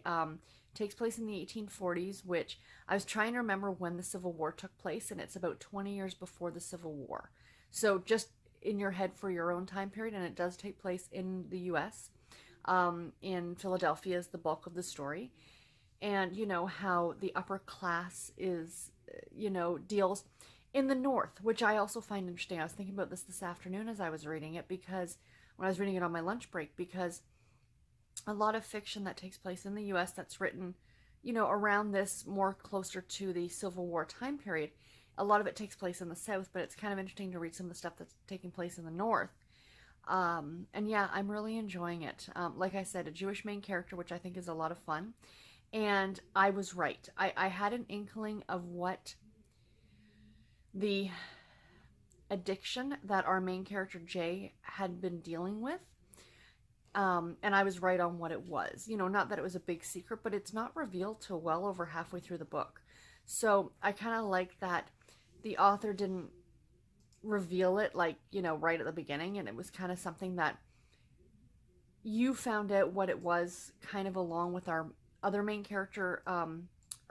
Takes place in the 1840s, which I was trying to remember when the Civil War took place, and it's about 20 years before the Civil War. So just in your head for your own time period, and it does take place in the U.S., in Philadelphia is the bulk of the story. And how the upper class is, deals in the North, which I also find interesting. I was thinking about this afternoon as I was reading it, because when I was reading it on my lunch break, because a lot of fiction that takes place in the U.S. that's written, around this more closer to the Civil War time period, a lot of it takes place in the South, but it's kind of interesting to read some of the stuff that's taking place in the North. And yeah, I'm really enjoying it. Like I said, a Jewish main character, which I think is a lot of fun. And I was right. I had an inkling of what the addiction that our main character Jay had been dealing with. And I was right on what it was. Not that it was a big secret, but it's not revealed till well over halfway through the book. So I kind of like that the author didn't reveal it right at the beginning, and it was kind of something that you found out what it was kind of along with our other main character,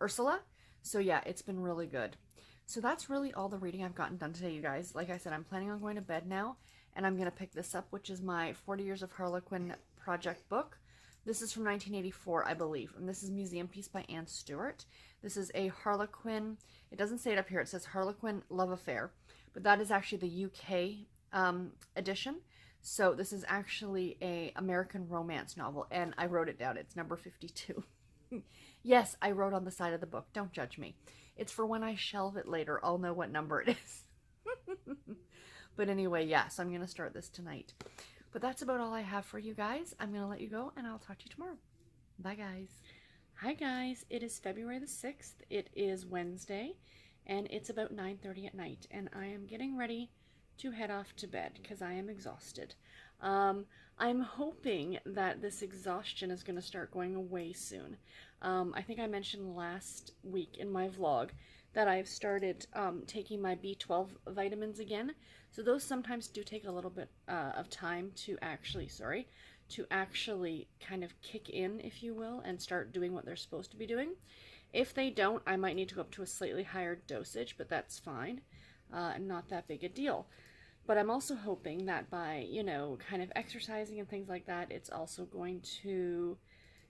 Ursula. So yeah, it's been really good. So that's really all the reading I've gotten done today, you guys. Like I said, I'm planning on going to bed now, and I'm going to pick this up, which is my 40 Years of Harlequin project book. This is from 1984, I believe, and this is Museum Piece by Anne Stewart. This is a Harlequin, it doesn't say it up here, it says Harlequin Love Affair, but that is actually the UK edition. So this is actually a American romance novel, and I wrote it down. It's number 52. Yes, I wrote on the side of the book. Don't judge me. It's for when I shelve it later. I'll know what number it is. But anyway, yeah, so I'm going to start this tonight. But that's about all I have for you guys. I'm going to let you go, and I'll talk to you tomorrow. Bye, guys. Hi, guys. It is February the 6th. It is Wednesday, and it's about 9:30 at night, and I am getting ready to head off to bed because I am exhausted. I'm hoping that this exhaustion is going to start going away soon. I think I mentioned last week in my vlog that I've started taking my B12 vitamins again. So those sometimes do take a little bit of time to actually, kind of kick in, if you will, and start doing what they're supposed to be doing. If they don't, I might need to go up to a slightly higher dosage, but that's fine. Not that big a deal. But I'm also hoping that by, kind of exercising and things like that, it's also going to,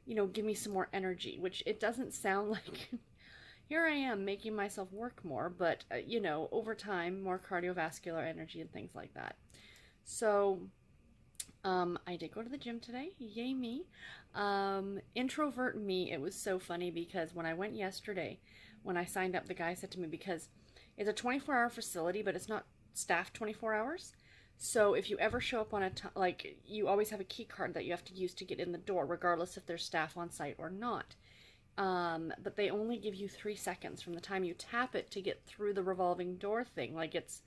give me some more energy, which it doesn't sound like here I am making myself work more, but, over time, more cardiovascular energy and things like that. So, I did go to the gym today. Yay me. Introvert me, it was so funny because when I went yesterday, when I signed up, the guy said to me, because it's a 24-hour facility, but it's not staffed 24 hours. So if you ever show up on you always have a key card that you have to use to get in the door, regardless if there's staff on site or not. But they only give you 3 seconds from the time you tap it to get through the revolving door thing. Like it's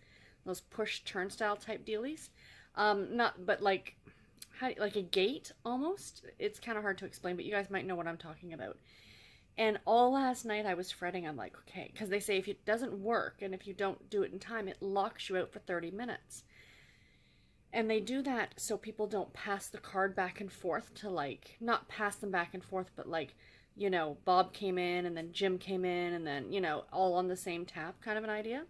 those push turnstile type dealies. Like a gate almost. It's kind of hard to explain, but you guys might know what I'm talking about. And all last night I was fretting. I'm like, okay, because they say if it doesn't work and if you don't do it in time, it locks you out for 30 minutes. And they do that so people don't pass the card back and forth to not pass them back and forth, but Bob came in and then Jim came in and then, all on the same tap kind of an idea.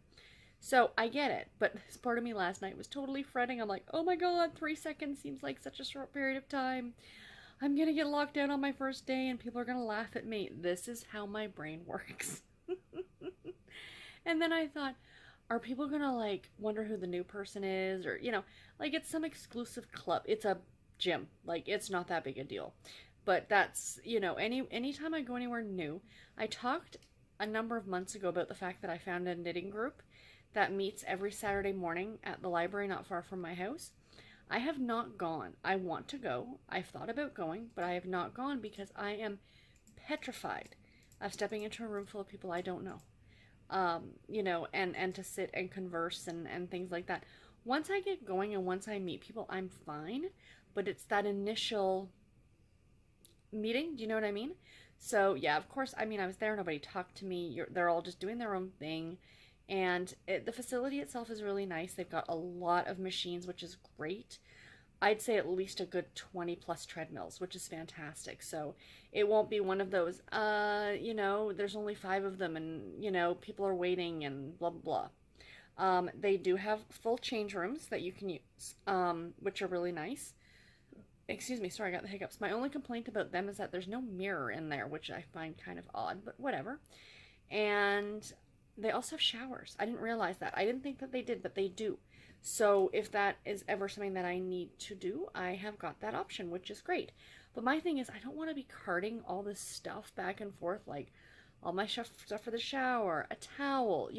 So I get it, but this part of me last night was totally fretting. I'm like, oh my God, 3 seconds seems like such a short period of time. I'm going to get locked down on my first day and people are going to laugh at me. This is how my brain works. And then I thought, are people going to wonder who the new person is? Or, it's some exclusive club. It's a gym. It's not that big a deal. But that's, anytime I go anywhere new, I talked a number of months ago about the fact that I found a knitting group that meets every Saturday morning at the library not far from my house. I have not gone. I want to go. I've thought about going, but I have not gone because I am petrified of stepping into a room full of people I don't know. And to sit and converse and things like that. Once I get going and once I meet people, I'm fine. But it's that initial meeting. Do you know what I mean? So, yeah, of course, I was there. Nobody talked to me. They're all just doing their own thing. And the facility itself is really nice. They've got a lot of machines, which is great. I'd say at least a good 20 plus treadmills, which is fantastic. So it won't be one of those, there's only 5 of them and, people are waiting and blah, blah, blah. They do have full change rooms that you can use, which are really nice. Excuse me, sorry, I got the hiccups. My only complaint about them is that there's no mirror in there, which I find kind of odd, but whatever. And they also have showers. I didn't realize that. I didn't think that they did, but they do. So if that is ever something that I need to do, I have got that option, which is great. But my thing is, I don't want to be carting all this stuff back and forth, like all my stuff for the shower, a towel,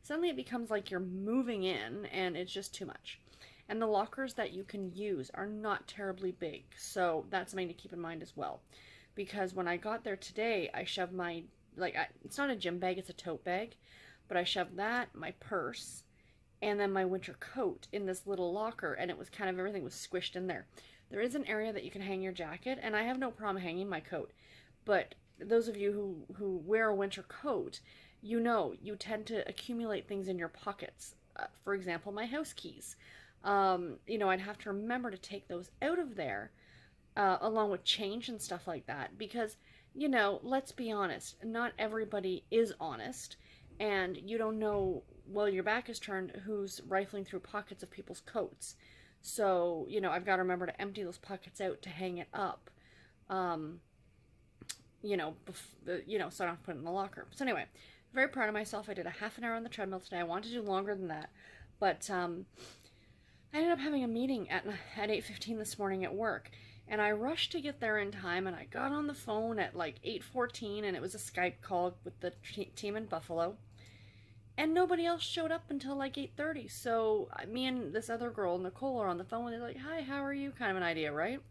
Suddenly it becomes like you're moving in, and it's just too much. And the lockers that you can use are not terribly big, so that's something to keep in mind as well. Because when I got there today, I shoved my, it's not a gym bag, it's a tote bag, but I shoved that, my purse, and then my winter coat in this little locker, and it was kind of, everything was squished in there. There is an area that you can hang your jacket, and I have no problem hanging my coat, but those of you who wear a winter coat, you tend to accumulate things in your pockets. For example, my house keys. I'd have to remember to take those out of there along with change and stuff like that. Because, you know, let's be honest, not everybody is honest, and you don't know, while your back is turned, who's rifling through pockets of people's coats. So, you know, I've got to remember to empty those pockets out to hang it up. Um, so I don't have to put it in the locker. So anyway, very proud of myself. I did a half an hour on the treadmill today. I wanted to do longer than that, but I ended up having a meeting at 8:15 this morning at work, and I rushed to get there in time, and I got on the phone at like 8:14, and it was a Skype call with the team in Buffalo, and nobody else showed up until like 8:30. So me and this other girl, Nicole, are on the phone, and they're like, "Hi, how are you?" Kind of an idea, right?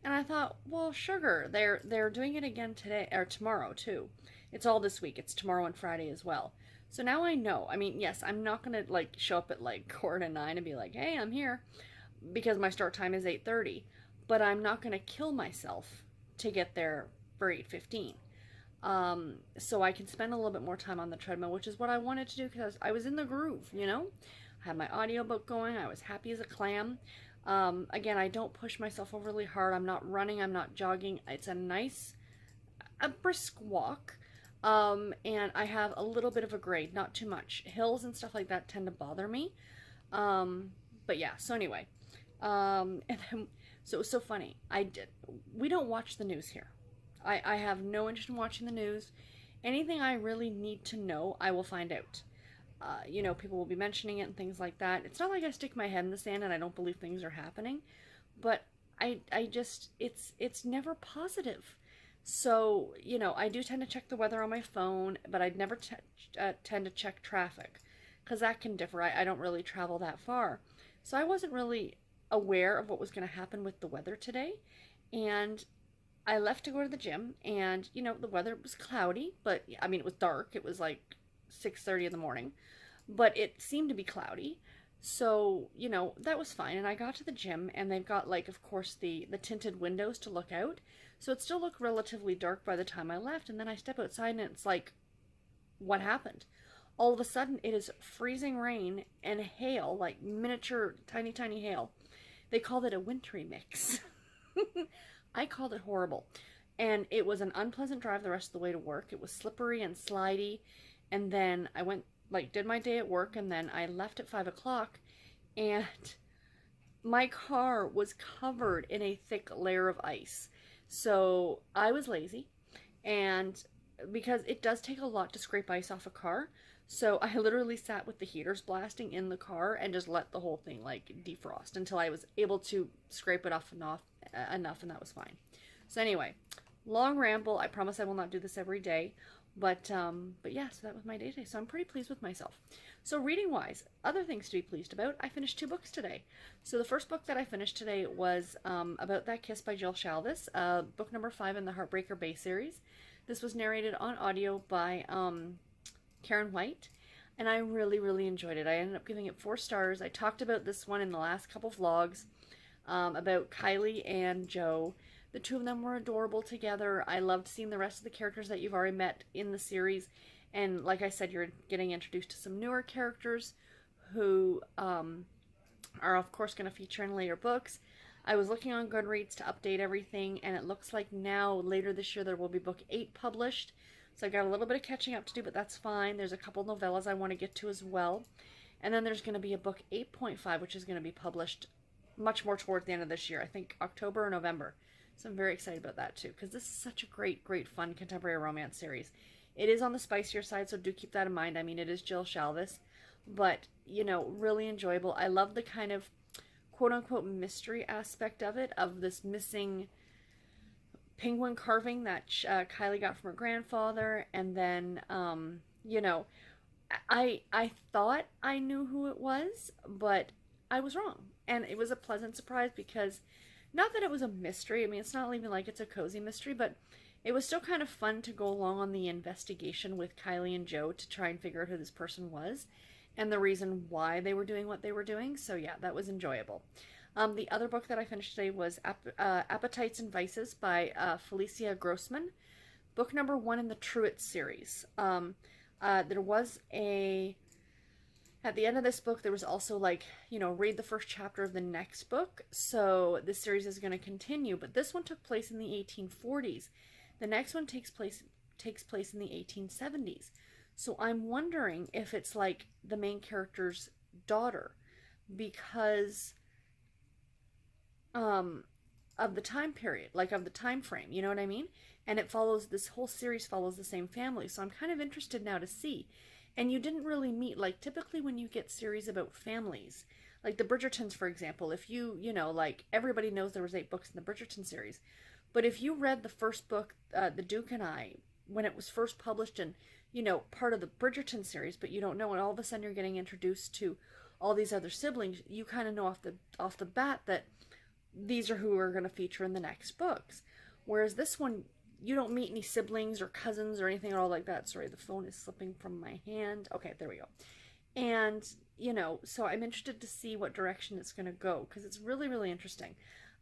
And I thought, well, sugar, they're doing it again today or tomorrow too. It's all this week. It's tomorrow and Friday as well. So now I know. I mean, yes, I'm not gonna like show up at like 9:15 and be like, "Hey, I'm here," because my start time is 8:30. But I'm not gonna kill myself to get there for 8:15. So I can spend a little bit more time on the treadmill, which is what I wanted to do because I was in the groove, you know? I had my audiobook going. I was happy as a clam. Again, I don't push myself overly hard. I'm not running. I'm not jogging. It's a brisk walk. And I have a little bit of a grade, not too much. Hills and stuff like that tend to bother me. But yeah, so anyway. And then, so it was so funny. We don't watch the news here. I have no interest in watching the news. Anything I really need to know, I will find out. People will be mentioning it and things like that. It's not like I stick my head in the sand and I don't believe things are happening, but I just, it's never positive. So, I do tend to check the weather on my phone, but I'd never tend to check traffic because that can differ. I don't really travel that far. So I wasn't really aware of what was going to happen with the weather today. And I left to go to the gym, and, the weather was cloudy, but I mean, it was dark. It was like 6:30 in the morning, but it seemed to be cloudy. So, that was fine. And I got to the gym, and they've got, like, of course, the tinted windows to look out. So it still looked relatively dark by the time I left. And then I step outside, and it's like, what happened? All of a sudden, it is freezing rain and hail, like miniature, tiny, tiny hail. They called it a wintry mix. I called it horrible. And it was an unpleasant drive the rest of the way to work. It was slippery and slidey. And then I went, did my day at work, and then I left at 5 o'clock, and my car was covered in a thick layer of ice. So I was lazy, and because it does take a lot to scrape ice off a car, so I literally sat with the heaters blasting in the car and just let the whole thing defrost until I was able to scrape it off enough, and that was fine. So anyway, long ramble. I promise I will not do this every day. But yeah, so that was my day today. So I'm pretty pleased with myself. So reading wise, other things to be pleased about, I finished 2 books today. So the first book that I finished today was About That Kiss by Jill Shalvis, book number 5 in the Heartbreaker Bay series. This was narrated on audio by Karen White, and I really, really enjoyed it. I ended up giving it 4 stars. I talked about this one in the last couple vlogs about Kylie and Joe. The 2 of them were adorable together. I loved seeing the rest of the characters that you've already met in the series. And like I said, you're getting introduced to some newer characters who are, of course, going to feature in later books. I was looking on Goodreads to update everything, and it looks like now, later this year, there will be book 8 published. So I've got a little bit of catching up to do, but that's fine. There's a couple novellas I want to get to as well. And then there's going to be a book 8.5, which is going to be published much more towards the end of this year. I think October or November. So I'm very excited about that too, because this is such a great, great, fun contemporary romance series. It is on the spicier side, so do keep that in mind. I mean, it is Jill Shalvis, but, really enjoyable. I love the kind of quote-unquote mystery aspect of it, of this missing penguin carving that Kylie got from her grandfather, and then, I thought I knew who it was, but I was wrong, and it was a pleasant surprise because not that it was a mystery. I mean, it's not even like it's a cozy mystery, but it was still kind of fun to go along on the investigation with Kylie and Joe to try and figure out who this person was and the reason why they were doing what they were doing. So yeah, that was enjoyable. The other book that I finished today was Appetites and Vices by Felicia Grossman, book number 1 in the Truett series. There was At the end of this book, there was also like, read the first chapter of the next book. So this series is going to continue, but this one took place in the 1840s. The next one takes place in the 1870s. So I'm wondering if it's like the main character's daughter, because of the time period, like of the time frame, you know what I mean? And this whole series follows the same family. So I'm kind of interested now to see. And you didn't really meet, like typically when you get series about families, like the Bridgertons, for example, if like everybody knows there was 8 books in the Bridgerton series. But if you read the first book, The Duke and I, when it was first published and, part of the Bridgerton series, but you don't know, and all of a sudden you're getting introduced to all these other siblings, you kind of know off the bat that these are who are going to feature in the next books. Whereas this one, you don't meet any siblings or cousins or anything at all like that. Sorry, the phone is slipping from my hand. Okay, there we go. And, so I'm interested to see what direction it's going to go, because it's really, really interesting.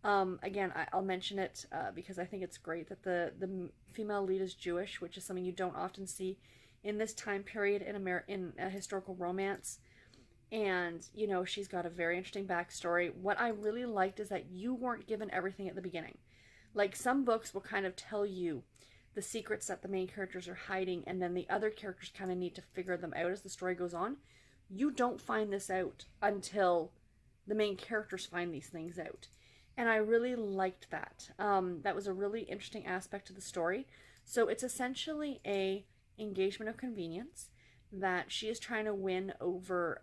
Again, I'll mention it because I think it's great that the female lead is Jewish, which is something you don't often see in this time period in a historical romance. And, she's got a very interesting backstory. What I really liked is that you weren't given everything at the beginning. Like, some books will kind of tell you the secrets that the main characters are hiding, and then the other characters kind of need to figure them out as the story goes on. You don't find this out until the main characters find these things out. And I really liked that. That was a really interesting aspect of the story. So it's essentially a engagement of convenience that she is trying to win over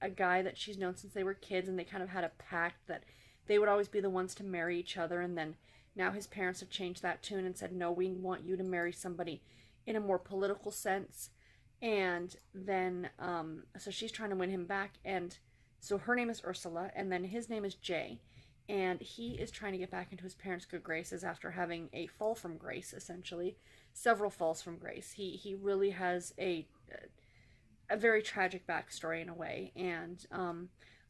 a guy that she's known since they were kids, and they kind of had a pact that they would always be the ones to marry each other. And then now his parents have changed that tune and said, no, we want you to marry somebody in a more political sense. And then, so she's trying to win him back. And so her name is Ursula, and then his name is Jay. And he is trying to get back into his parents' good graces after having a fall from grace, essentially. Several falls from grace. He really has a very tragic backstory in a way. And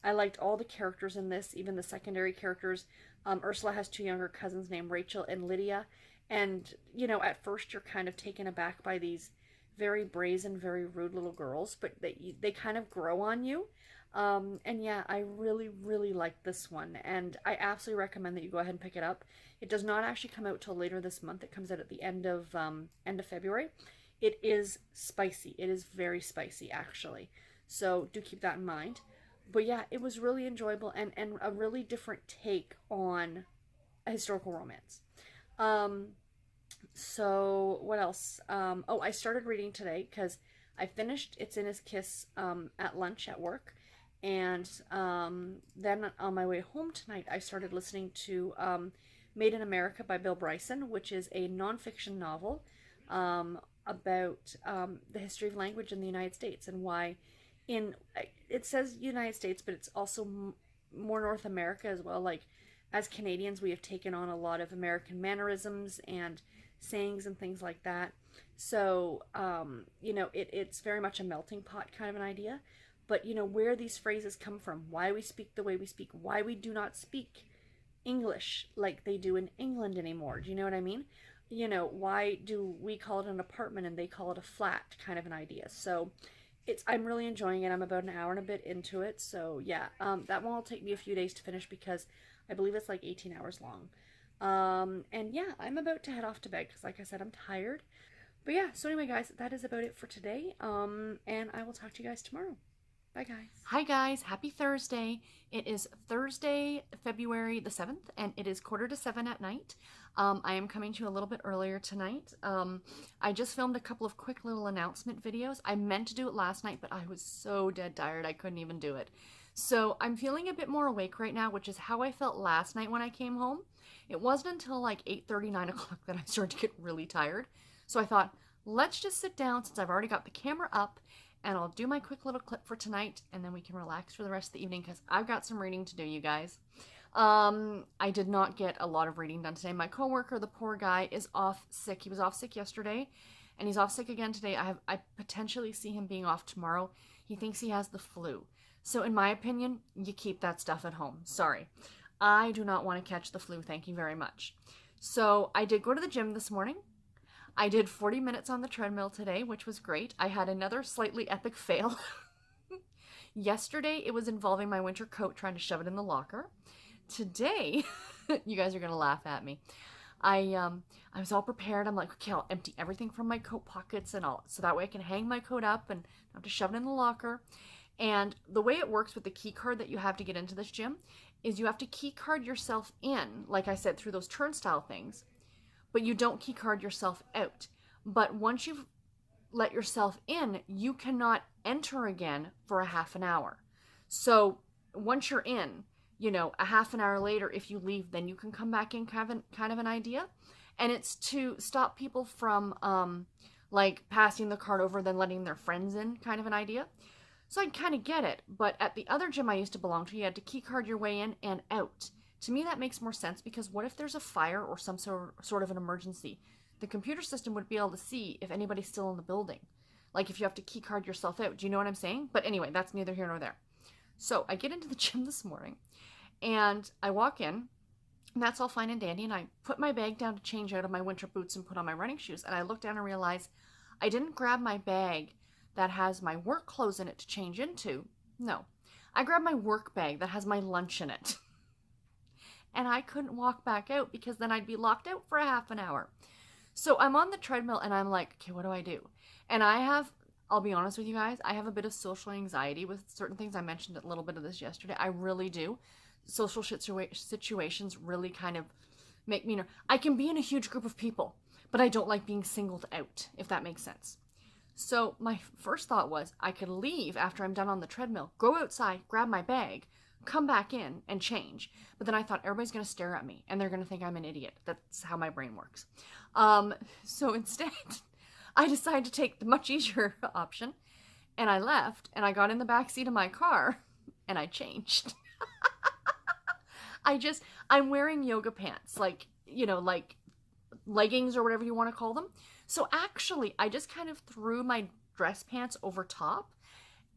I liked all the characters in this, even the secondary characters. Ursula has 2 younger cousins named Rachel and Lydia. And, at first you're kind of taken aback by these very brazen, very rude little girls, but they kind of grow on you. And yeah, I really, really liked this one, and I absolutely recommend that you go ahead and pick it up. It does not actually come out till later this month. It comes out at the end of February. It is spicy. It is very spicy, actually. So do keep that in mind. But yeah, it was really enjoyable and a really different take on a historical romance. So what else? I started reading today because I finished It's in His Kiss at lunch at work. And then on my way home tonight, I started listening to Made in America by Bill Bryson, which is a nonfiction novel about the history of language in the United States and why it says United States, but it's also more North America as well. Like, as Canadians, we have taken on a lot of American mannerisms and sayings and things like that. So, it's very much a melting pot kind of an idea. But, where these phrases come from, why we speak the way we speak, why we do not speak English like they do in England anymore. Do you know what I mean? Why do we call it an apartment and they call it a flat, kind of an idea. So I'm really enjoying it. I'm about an hour and a bit into it. So yeah, that one will take me a few days to finish because I believe it's like 18 hours long. And yeah, I'm about to head off to bed because, like I said, I'm tired. But yeah, so anyway, guys, that is about it for today. And I will talk to you guys tomorrow. Bye, guys. Hi, guys. Happy Thursday. It is Thursday, February the 7th, and it is 6:45 at night. I am coming to you a little bit earlier tonight. I just filmed a couple of quick little announcement videos. I meant to do it last night, but I was so dead tired I couldn't even do it. So I'm feeling a bit more awake right now, which is how I felt last night when I came home. It wasn't until like 8:30, 9 o'clock that I started to get really tired. So I thought, let's just sit down since I've already got the camera up, and I'll do my quick little clip for tonight, and then we can relax for the rest of the evening because I've got some reading to do, you guys. I did not get a lot of reading done today. My coworker, the poor guy, is off sick. He was off sick yesterday, and he's off sick again today. I potentially see him being off tomorrow. He thinks he has the flu. So in my opinion, you keep that stuff at home. Sorry. I do not want to catch the flu. Thank you very much. So I did go to the gym this morning. I did 40 minutes on the treadmill today, which was great. I had another slightly epic fail. Yesterday, it was involving my winter coat trying to shove it in the locker. Today, you guys are going to laugh at me. I was all prepared. I'm like, okay, I'll empty everything from my coat pockets and all, so that way I can hang my coat up and not have to shove it in the locker. And the way it works with the key card that you have to get into this gym is you have to key card yourself in, like I said, through those turnstile things, but you don't key card yourself out. But once you've let yourself in, you cannot enter again for a half an hour. So once you're in, you know, a half an hour later, if you leave, then you can come back in, kind of an idea. And it's to stop people from like passing the card over, then letting their friends in, kind of an idea. So I kind of get it. But at the other gym I used to belong to, you had to key card your way in and out. To me, that makes more sense, because what if there's a fire or some sort of an emergency? The computer system would be able to see if anybody's still in the building. Like if you have to key card yourself out. Do you know what I'm saying? But anyway, that's neither here nor there. So I get into the gym this morning and I walk in, and that's all fine and dandy. And I put my bag down to change out of my winter boots and put on my running shoes. And I look down and realize I didn't grab my bag that has my work clothes in it to change into. No, I grabbed my work bag that has my lunch in it. And I couldn't walk back out because then I'd be locked out for a half an hour. So I'm on the treadmill and I'm like, okay, what do I do? And I'll be honest with you guys, I have a bit of social anxiety with certain things. I mentioned a little bit of this yesterday. I really do. Social situations really kind of make me, I can be in a huge group of people, but I don't like being singled out, if that makes sense. So my first thought was I could leave after I'm done on the treadmill, go outside, grab my bag, come back in and change. But then I thought everybody's going to stare at me and they're going to think I'm an idiot. That's how my brain works. So instead, I decided to take the much easier option, and I left and I got in the back seat of my car and I changed. I'm wearing yoga pants, like, you know, like leggings or whatever you want to call them. So actually, I just kind of threw my dress pants over top.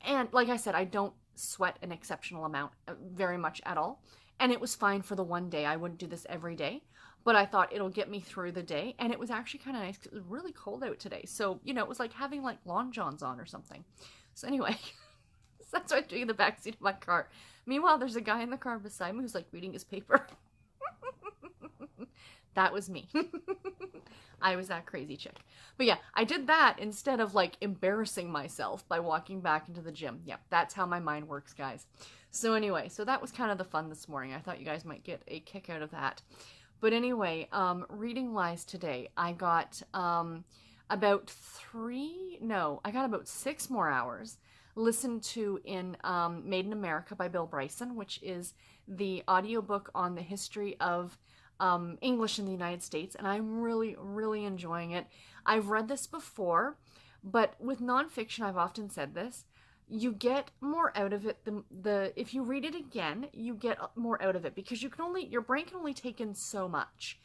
And like I said, I don't sweat an exceptional amount, very much at all. And it was fine for the one day. I wouldn't do this every day, but I thought it'll get me through the day. And it was actually kind of nice because it was really cold out today. So, you know, it was like having like lawn johns on or something. So anyway, that's what I'm doing in the backseat of my car. Meanwhile, there's a guy in the car beside me who's like reading his paper. That was me. I was that crazy chick. But yeah, I did that instead of like embarrassing myself by walking back into the gym. Yeah, that's how my mind works, guys. So anyway, so that was kind of the fun this morning. I thought you guys might get a kick out of that. But anyway, reading-wise today, I got about 6 more hours listened to in Made in America by Bill Bryson, which is the audiobook on the history of English in the United States, and I'm really, really enjoying it. I've read this before, but with nonfiction, I've often said this, you get more out of it. If you read it again, you get more out of it because your brain can only take in so much,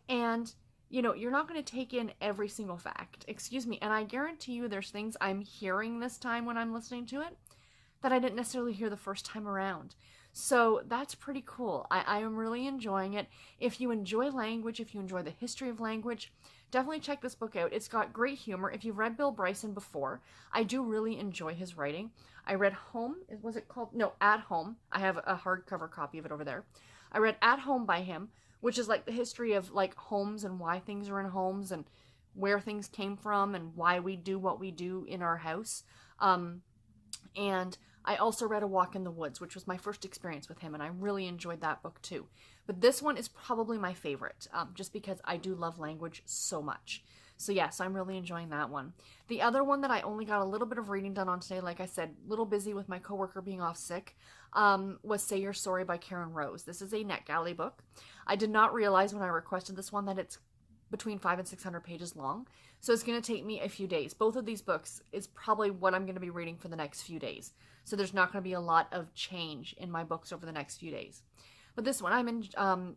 and you know you're not going to take in every single fact. Excuse me, and I guarantee you, there's things I'm hearing this time when I'm listening to it that I didn't necessarily hear the first time around. So that's pretty cool. I am really enjoying it. If you enjoy language, if you enjoy the history of language, definitely check this book out. It's got great humor. If you've read Bill Bryson before, I do really enjoy his writing. I read Home. Was it called? No, At Home. I have a hardcover copy of it over there. I read At Home by him, which is like the history of like homes and why things are in homes and where things came from and why we do what we do in our house. And I also read A Walk in the Woods, which was my first experience with him, and I really enjoyed that book too. But this one is probably my favorite, just because I do love language so much. So yes, I'm really enjoying that one. The other one that I only got a little bit of reading done on today, like I said, a little busy with my coworker being off sick, was Say You're Sorry by Karen Rose. This is a NetGalley book. I did not realize when I requested this one that it's between 500 and 600 pages long. So it's going to take me a few days. Both of these books is probably what I'm going to be reading for the next few days. So there's not going to be a lot of change in my books over the next few days. But this one I'm in,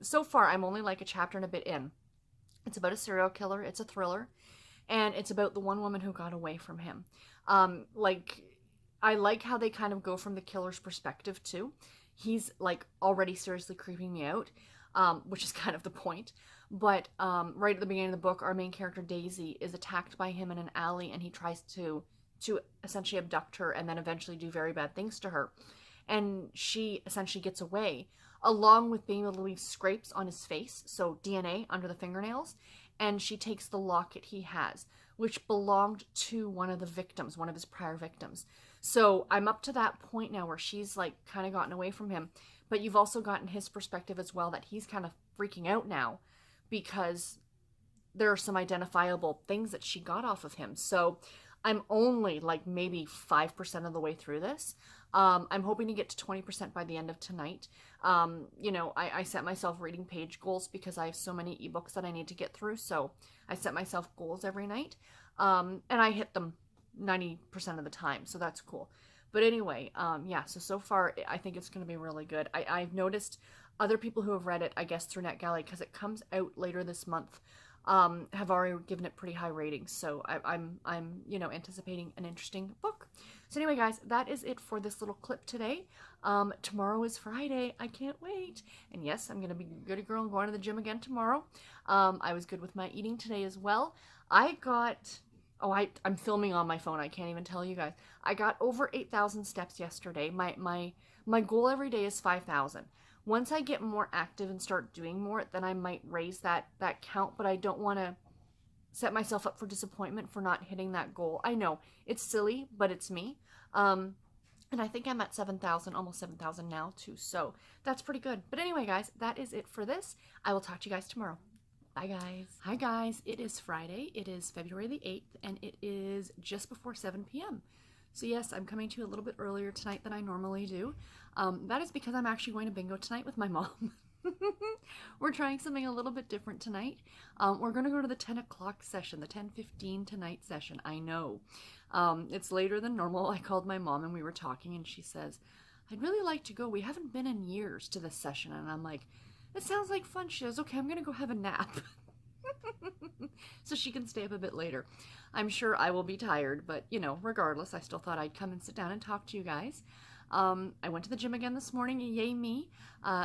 so far I'm only like a chapter and a bit in. It's about a serial killer. It's a thriller. And it's about the one woman who got away from him. I like how they kind of go from the killer's perspective too. He's like already seriously creeping me out, which is kind of the point. But right at the beginning of the book, our main character Daisy is attacked by him in an alley, and he tries to to essentially abduct her and then eventually do very bad things to her. And she essentially gets away, along with being able to leave scrapes on his face, so DNA under the fingernails. And she takes the locket he has, which belonged to one of the victims, one of his prior victims. So I'm up to that point now where she's like kind of gotten away from him. But you've also gotten his perspective as well, that he's kind of freaking out now because there are some identifiable things that she got off of him. So I'm only like maybe 5% of the way through this. I'm hoping to get to 20% by the end of tonight. I set myself reading page goals because I have so many ebooks that I need to get through. So I set myself goals every night. And I hit them 90% of the time. So that's cool. But anyway, so far I think it's going to be really good. I've noticed other people who have read it, I guess through NetGalley, because it comes out later this month, have already given it pretty high ratings. So I'm anticipating an interesting book. So anyway, guys, that is it for this little clip today. Tomorrow is Friday. I can't wait. And yes, I'm going to be a goody girl and going to the gym again tomorrow. I was good with my eating today as well. I'm filming on my phone. I can't even tell you guys. I got over 8,000 steps yesterday. My goal every day is 5,000. Once I get more active and start doing more, then I might raise that count, but I don't want to set myself up for disappointment for not hitting that goal. I know it's silly, but it's me. And I think I'm at 7,000, almost 7,000 now too. So that's pretty good. But anyway, guys, that is it for this. I will talk to you guys tomorrow. Bye, guys. Hi, guys. It is Friday. It is February the 8th, and it is just before 7 p.m. So yes, I'm coming to you a little bit earlier tonight than I normally do. That is because I'm actually going to bingo tonight with my mom. We're trying something a little bit different tonight. We're going to go to the 10 o'clock session, the 10:15 tonight session. I know. It's later than normal. I called my mom and we were talking, and she says, I'd really like to go. We haven't been in years to this session. And I'm like, it sounds like fun. She goes, okay, I'm going to go have a nap. So she can stay up a bit later. I'm sure I will be tired, but regardless, I still thought I'd come and sit down and talk to you guys. I went to the gym again this morning, yay me,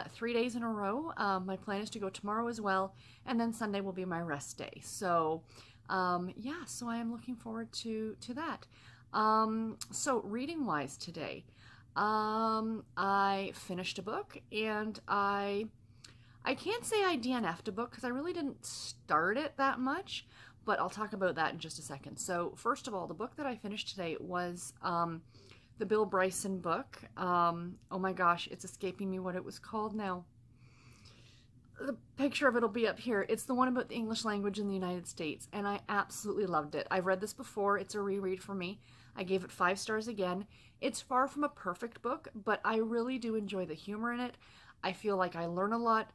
3 days in a row. My plan is to go tomorrow as well, and then Sunday will be my rest day. So, so I am looking forward to that. So reading-wise today, I finished a book, and I can't say I DNF'd a book because I really didn't start it that much, but I'll talk about that in just a second. So first of all, the book that I finished today was the Bill Bryson book. Oh my gosh, it's escaping me what it was called now. The picture of it will be up here. It's the one about the English language in the United States, and I absolutely loved it. I've read this before. It's a reread for me. I gave it 5 stars again. It's far from a perfect book, but I really do enjoy the humor in it. I feel like I learn a lot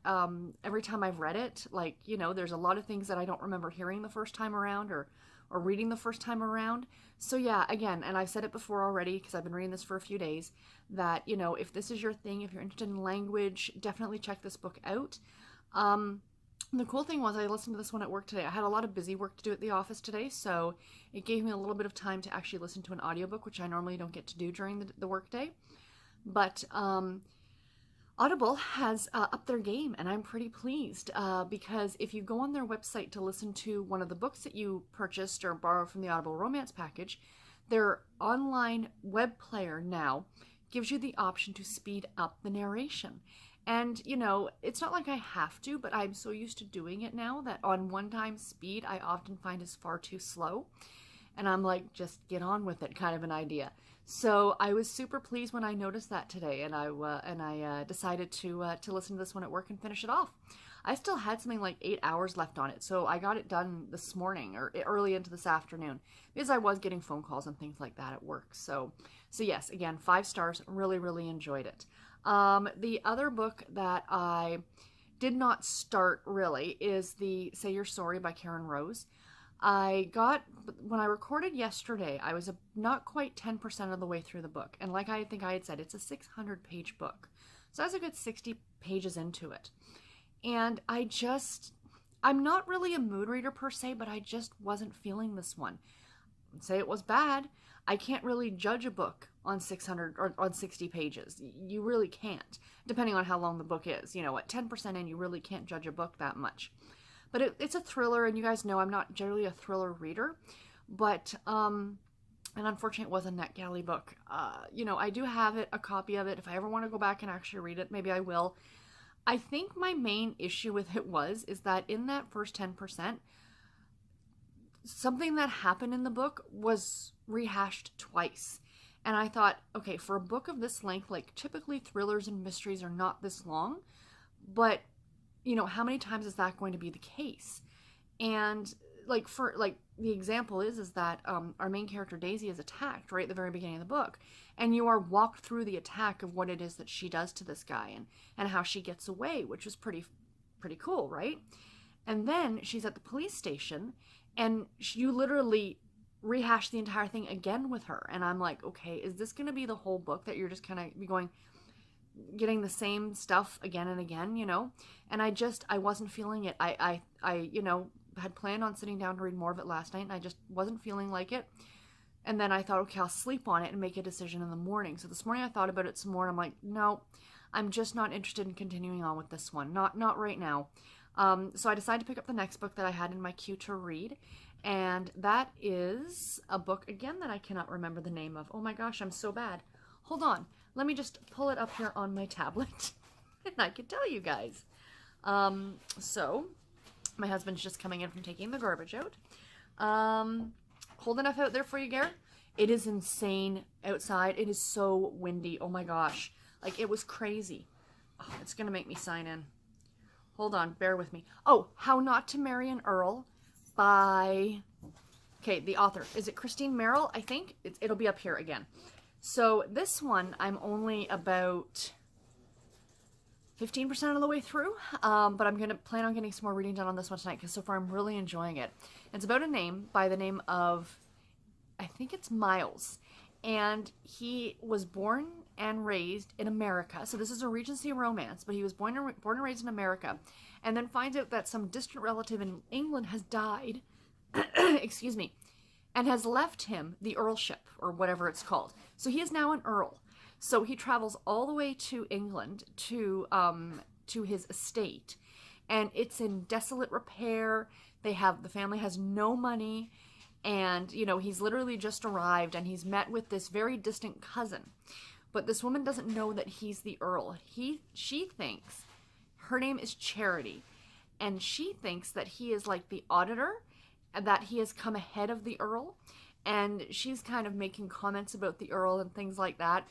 every time I've read it. Like, there's a lot of things that I don't remember hearing the first time around or reading the first time around. So yeah, again, and I've said it before already because I've been reading this for a few days, that, if this is your thing, if you're interested in language, definitely check this book out. The cool thing was I listened to this one at work today. I had a lot of busy work to do at the office today, so it gave me a little bit of time to actually listen to an audiobook, which I normally don't get to do during the work day. But Audible has upped their game, and I'm pretty pleased because if you go on their website to listen to one of the books that you purchased or borrowed from the Audible Romance package, their online web player now gives you the option to speed up the narration. And, it's not like I have to, but I'm so used to doing it now that on one-time speed, I often find is far too slow. And I'm like, just get on with it kind of an idea. So I was super pleased when I noticed that today, and I decided to listen to this one at work and finish it off. I still had something like 8 hours left on it, so I got it done this morning or early into this afternoon because I was getting phone calls and things like that at work. So yes, again, 5 stars. Really, really enjoyed it. The other book that I did not start really is the Say You're Sorry by Karen Rose. When I recorded yesterday, I was not quite 10% of the way through the book. And like I think I had said, it's a 600-page book. So I was a good 60 pages into it. And I'm not really a mood reader per se, but I just wasn't feeling this one. Say it was bad. I can't really judge a book on 600 or on 60 pages. You really can't, depending on how long the book is. At 10% in, you really can't judge a book that much. But it's a thriller, and you guys know I'm not generally a thriller reader. But And unfortunately, it was a NetGalley book. I do have it, a copy of it. If I ever want to go back and actually read it, maybe I will. I think my main issue with it is that in that first 10%, something that happened in the book was rehashed twice. And I thought, okay, for a book of this length, like typically thrillers and mysteries are not this long, but how many times is that going to be the case? And the example is that our main character Daisy is attacked right at the very beginning of the book, and you are walked through the attack of what it is that she does to this guy and how she gets away, which was pretty cool, right? And then she's at the police station, and you literally rehash the entire thing again with her, and I'm like, okay, is this going to be the whole book that you're just kind of be getting the same stuff again and again, And I wasn't feeling it. I had planned on sitting down to read more of it last night, and I just wasn't feeling like it. And then I thought, okay, I'll sleep on it and make a decision in the morning. So this morning I thought about it some more, and I'm like, no, I'm just not interested in continuing on with this one. Not right now. So I decided to pick up the next book that I had in my queue to read, and that is a book, again, that I cannot remember the name of. Oh my gosh, I'm so bad. Hold on. Let me just pull it up here on my tablet, and I can tell you guys. So my husband's just coming in from taking the garbage out. Cold enough out there for you, Gare? It is insane outside. It is so windy. Oh my gosh. Like, it was crazy. Oh, it's going to make me sign in. Hold on. Bear with me. Oh, How Not to Marry an Earl by... Okay, the author. Is it Christine Merrill? I think. It'll be up here again. So this one, I'm only about 15% of the way through, but I'm going to plan on getting some more reading done on this one tonight, because so far I'm really enjoying it. It's about a name by the name of, I think it's Miles, and he was born and raised in America. So this is a Regency romance, but he was born and raised in America, and then finds out that some distant relative in England has died, excuse me, and has left him the earlship, or whatever it's called. So he is now an earl. So he travels all the way to England to his estate, and it's in desolate repair. The family has no money, and he's literally just arrived, and he's met with this very distant cousin. But this woman doesn't know that he's the earl. She thinks her name is Charity, and she thinks that he is like the auditor, and that he has come ahead of the earl, and she's kind of making comments about the earl and things like that.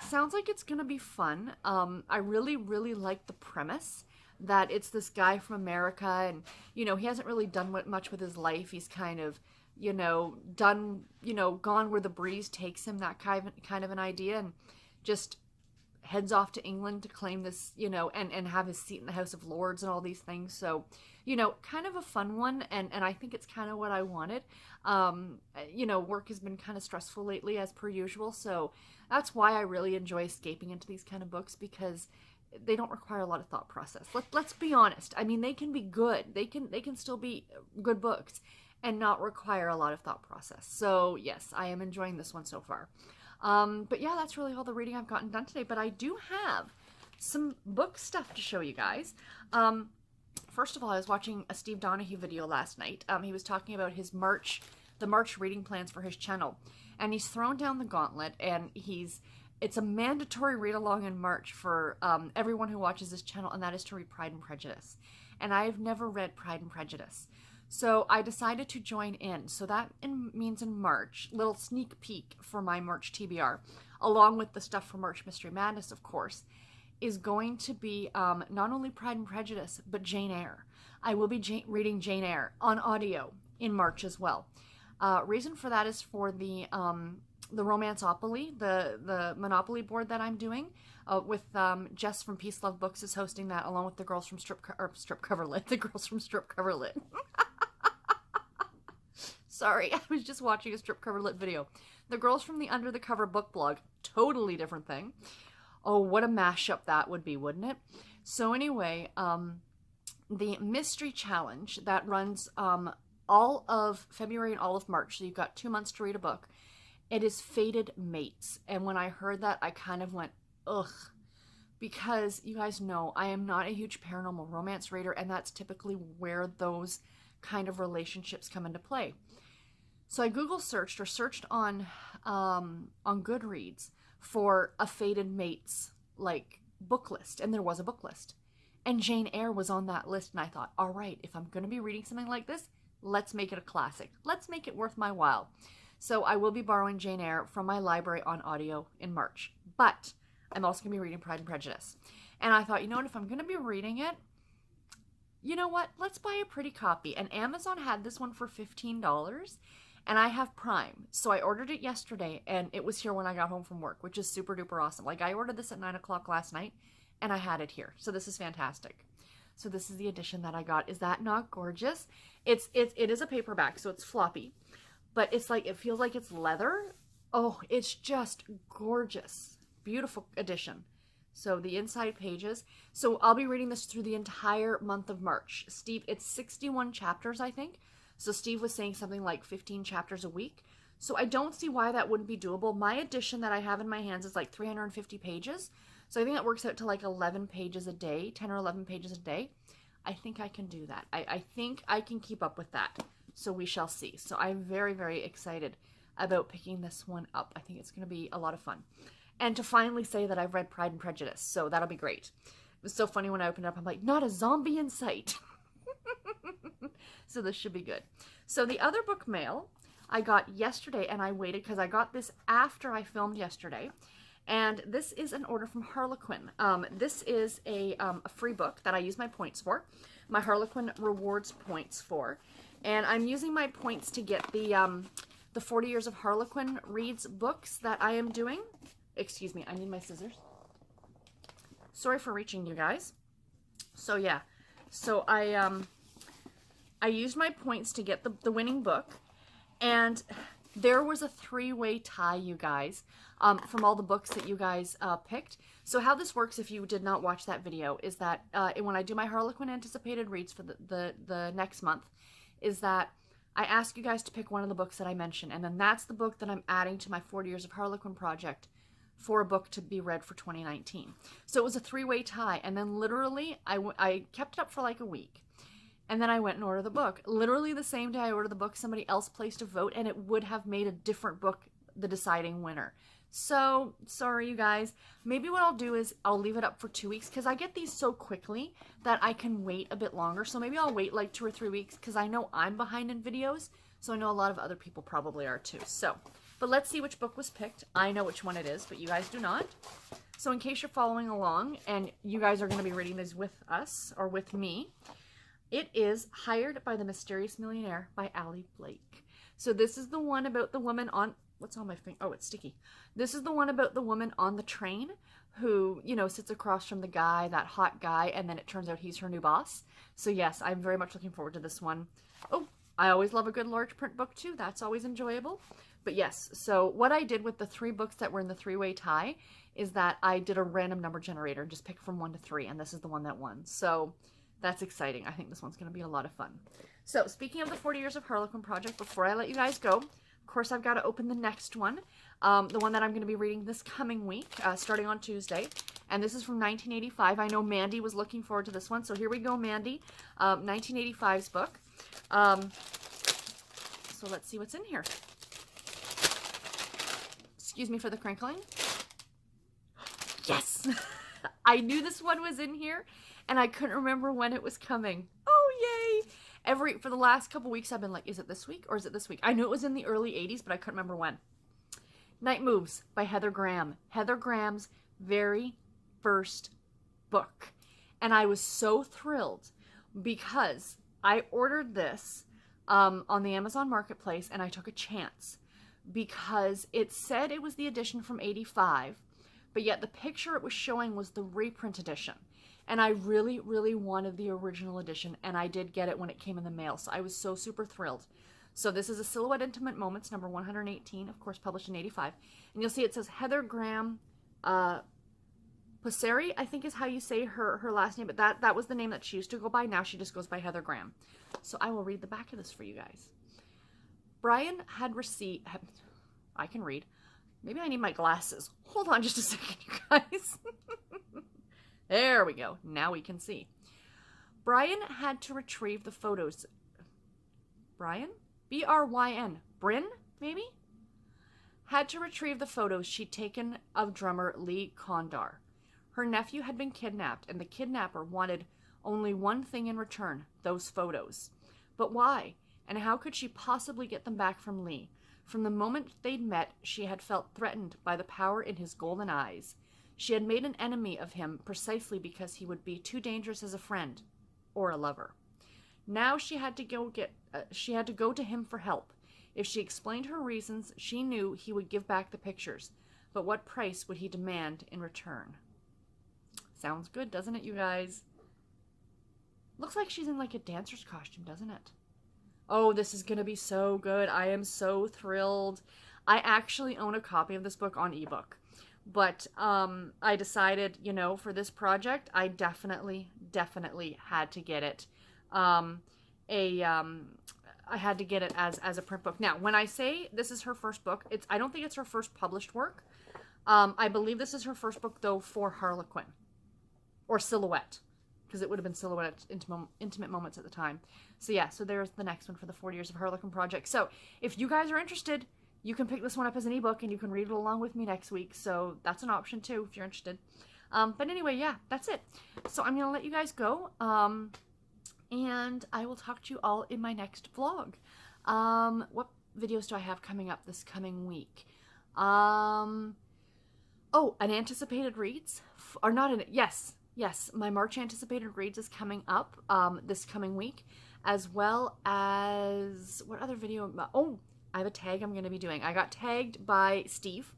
Sounds like it's gonna be fun. I really, really like the premise that it's this guy from America, and he hasn't really done much with his life. He's kind of done gone where the breeze takes him, that kind of an idea, and just heads off to England to claim this, and have his seat in the House of Lords and all these things. So kind of a fun one, and I think it's kind of what I wanted. Work has been kind of stressful lately, as per usual, so that's why I really enjoy escaping into these kind of books, because they don't require a lot of thought process. Let's be honest. I mean, they can be good. They can still be good books and not require a lot of thought process. So yes, I am enjoying this one so far. But yeah, that's really all the reading I've gotten done today. But I do have some book stuff to show you guys. First of all, I was watching a Steve Donahue video last night. He was talking about the March reading plans for his channel. And he's thrown down the gauntlet, and it's a mandatory read-along in March for everyone who watches this channel, and that is to read Pride and Prejudice. And I've never read Pride and Prejudice. So I decided to join in. So that means in March, little sneak peek for my March TBR, along with the stuff for March Mystery Madness, of course, is going to be not only Pride and Prejudice, but Jane Eyre. I will be reading Jane Eyre on audio in March as well. Reason for that is for the Romanceopoly, the Monopoly board that I'm doing, with Jess from Peace Love Books is hosting that, along with the girls from Strip Cover Lit. The girls from Strip Cover Lit. Sorry, I was just watching a Strip Cover Lit video. The girls from the Under the Cover book blog, totally different thing. Oh, what a mashup that would be, wouldn't it? So anyway, the mystery challenge that runs all of February and all of March, so you've got 2 months to read a book. It is Fated Mates. And when I heard that, I kind of went, ugh. Because you guys know, I am not a huge paranormal romance reader, and that's typically where those kind of relationships come into play. So I Google searched or searched on Goodreads for a fated mates like book list, and there was a book list. And Jane Eyre was on that list, and I thought, all right, if I'm going to be reading something like this, let's make it a classic. Let's make it worth my while. So I will be borrowing Jane Eyre from my library on audio in March. But I'm also going to be reading Pride and Prejudice. And I thought, you know what, if I'm going to be reading it, you know what, let's buy a pretty copy. And Amazon had this one for $15, and I have Prime. So I ordered it yesterday, and it was here when I got home from work, which is super duper awesome. Like, I ordered this at 9 o'clock last night, and I had it here. So this is fantastic. So this is the edition that I got. Is that not gorgeous? It is a paperback, so it's floppy. But it's like, it feels like it's leather. Oh, it's just gorgeous. Beautiful edition. So the inside pages. So I'll be reading this through the entire month of March. Steve, it's 61 chapters, I think. So Steve was saying something like 15 chapters a week. So I don't see why that wouldn't be doable. My edition that I have in my hands is like 350 pages. So I think that works out to like 11 pages a day, 10 or 11 pages a day. I think I can do that. I think I can keep up with that. So we shall see. So I'm very, very excited about picking this one up. I think it's going to be a lot of fun. And to finally say that I've read Pride and Prejudice. So that'll be great. It was so funny when I opened it up. I'm like, not a zombie in sight. So this should be good. So the other book mail I got yesterday, and I waited because I got this after I filmed yesterday. And this is an order from Harlequin. This is a free book that I use my points for. My Harlequin rewards points for. And I'm using my points to get the 40 Years of Harlequin Reads books that I am doing. Excuse me, I need my scissors. Sorry for reaching, you guys. So yeah, so I used my points to get the winning book, and there was a three-way tie, you guys, from all the books that you guys picked. So how this works, if you did not watch that video, is that when I do my Harlequin anticipated reads for the next month, is that I ask you guys to pick one of the books that I mentioned, and then that's the book that I'm adding to my 40 Years of Harlequin project for a book to be read for 2019. So it was a three-way tie, and then literally I kept it up for like a week. And then I went and ordered the book. Literally the same day I ordered the book, somebody else placed a vote, and it would have made a different book the deciding winner. So, sorry you guys. Maybe what I'll do is I'll leave it up for 2 weeks, because I get these so quickly that I can wait a bit longer. So maybe I'll wait like 2 or 3 weeks, because I know I'm behind in videos, so I know a lot of other people probably are too. So, but let's see which book was picked. I know which one it is, but you guys do not. So in case you're following along, and you guys are going to be reading this with us, or with me, it is Hired by the Mysterious Millionaire by Allie Blake. So this is the one about the woman on... What's on my finger? Oh, it's sticky. This is the one about the woman on the train who, you know, sits across from the guy, that hot guy, and then it turns out he's her new boss. So yes, I'm very much looking forward to this one. Oh, I always love a good large print book too. That's always enjoyable. But yes, so what I did with the 3 books that were in the three-way tie is that I did a random number generator and just picked from 1 to 3, and this is the one that won. So that's exciting. I think this one's going to be a lot of fun. So speaking of the 40 Years of Harlequin project, before I let you guys go, of course I've got to open the next one, the one that I'm going to be reading this coming week, starting on Tuesday. And this is from 1985. I know Mandy was looking forward to this one, so here we go, Mandy. 1985's book. So let's see what's in here. Excuse me for the crinkling. Yes! I knew this one was in here, and I couldn't remember when it was coming. Oh, yay! For the last couple weeks, I've been like, is it this week or is it this week? I knew it was in the early 80s, but I couldn't remember when. Night Moves by Heather Graham. Heather Graham's very first book. And I was so thrilled because I ordered this on the Amazon Marketplace, and I took a chance because it said it was the edition from 85, but yet the picture it was showing was the reprint edition. And I really, really wanted the original edition, and I did get it when it came in the mail, so I was so super thrilled. So this is a Silhouette Intimate Moments, number 118, of course, published in 85. And you'll see it says Heather Graham Passeri, I think is how you say her last name, but that was the name that she used to go by. Now she just goes by Heather Graham. So I will read the back of this for you guys. Brian had received... I can read. Maybe I need my glasses. Hold on just a second, you guys. There we go. Now we can see. Brian had to retrieve the photos. Brian? B-R-Y-N. Bryn, maybe, had to retrieve the photos she'd taken of drummer Lee Kondar. Her nephew had been kidnapped, and the kidnapper wanted only one thing in return, those photos. But why? And how could she possibly get them back from Lee? From the moment they'd met, she had felt threatened by the power in his golden eyes. She had made an enemy of him precisely because he would be too dangerous as a friend or a lover. Now she had to go to him for help. If she explained her reasons, she knew he would give back the pictures. But what price would he demand in return? Sounds good, doesn't it, you guys? Looks like she's in like a dancer's costume, doesn't it? Oh, this is going to be so good. I am so thrilled. I actually own a copy of this book on ebook. But I decided, for this project, I definitely had to get it. I had to get it as a print book. Now, when I say this is her first book, I don't think it's her first published work. I believe this is her first book, though, for Harlequin. Or Silhouette, because it would have been Silhouette Intimate Moments at the time. So yeah, so there's the next one for the 40 Years of Harlequin project. So if you guys are interested, you can pick this one up as an ebook, and you can read it along with me next week. So that's an option too, if you're interested. But anyway, yeah, that's it. So I'm going to let you guys go. And I will talk to you all in my next vlog. What videos do I have coming up this coming week? Oh, an anticipated reads? Or not an... Yes, my March anticipated reads is coming up this coming week, as well as... What other video? Oh, I have a tag I'm going to be doing. I got tagged by Steve,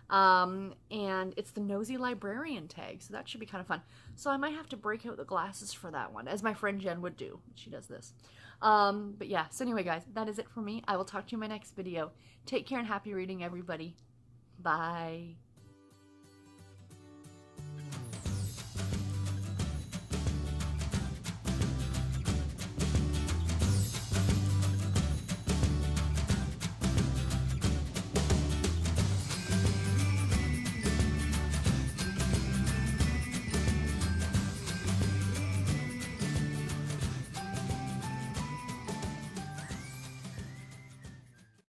and it's the Nosy Librarian tag, so that should be kind of fun. So I might have to break out the glasses for that one, as my friend Jen would do. She does this. But yeah, so anyway, guys, that is it for me. I will talk to you in my next video. Take care and happy reading, everybody. Bye.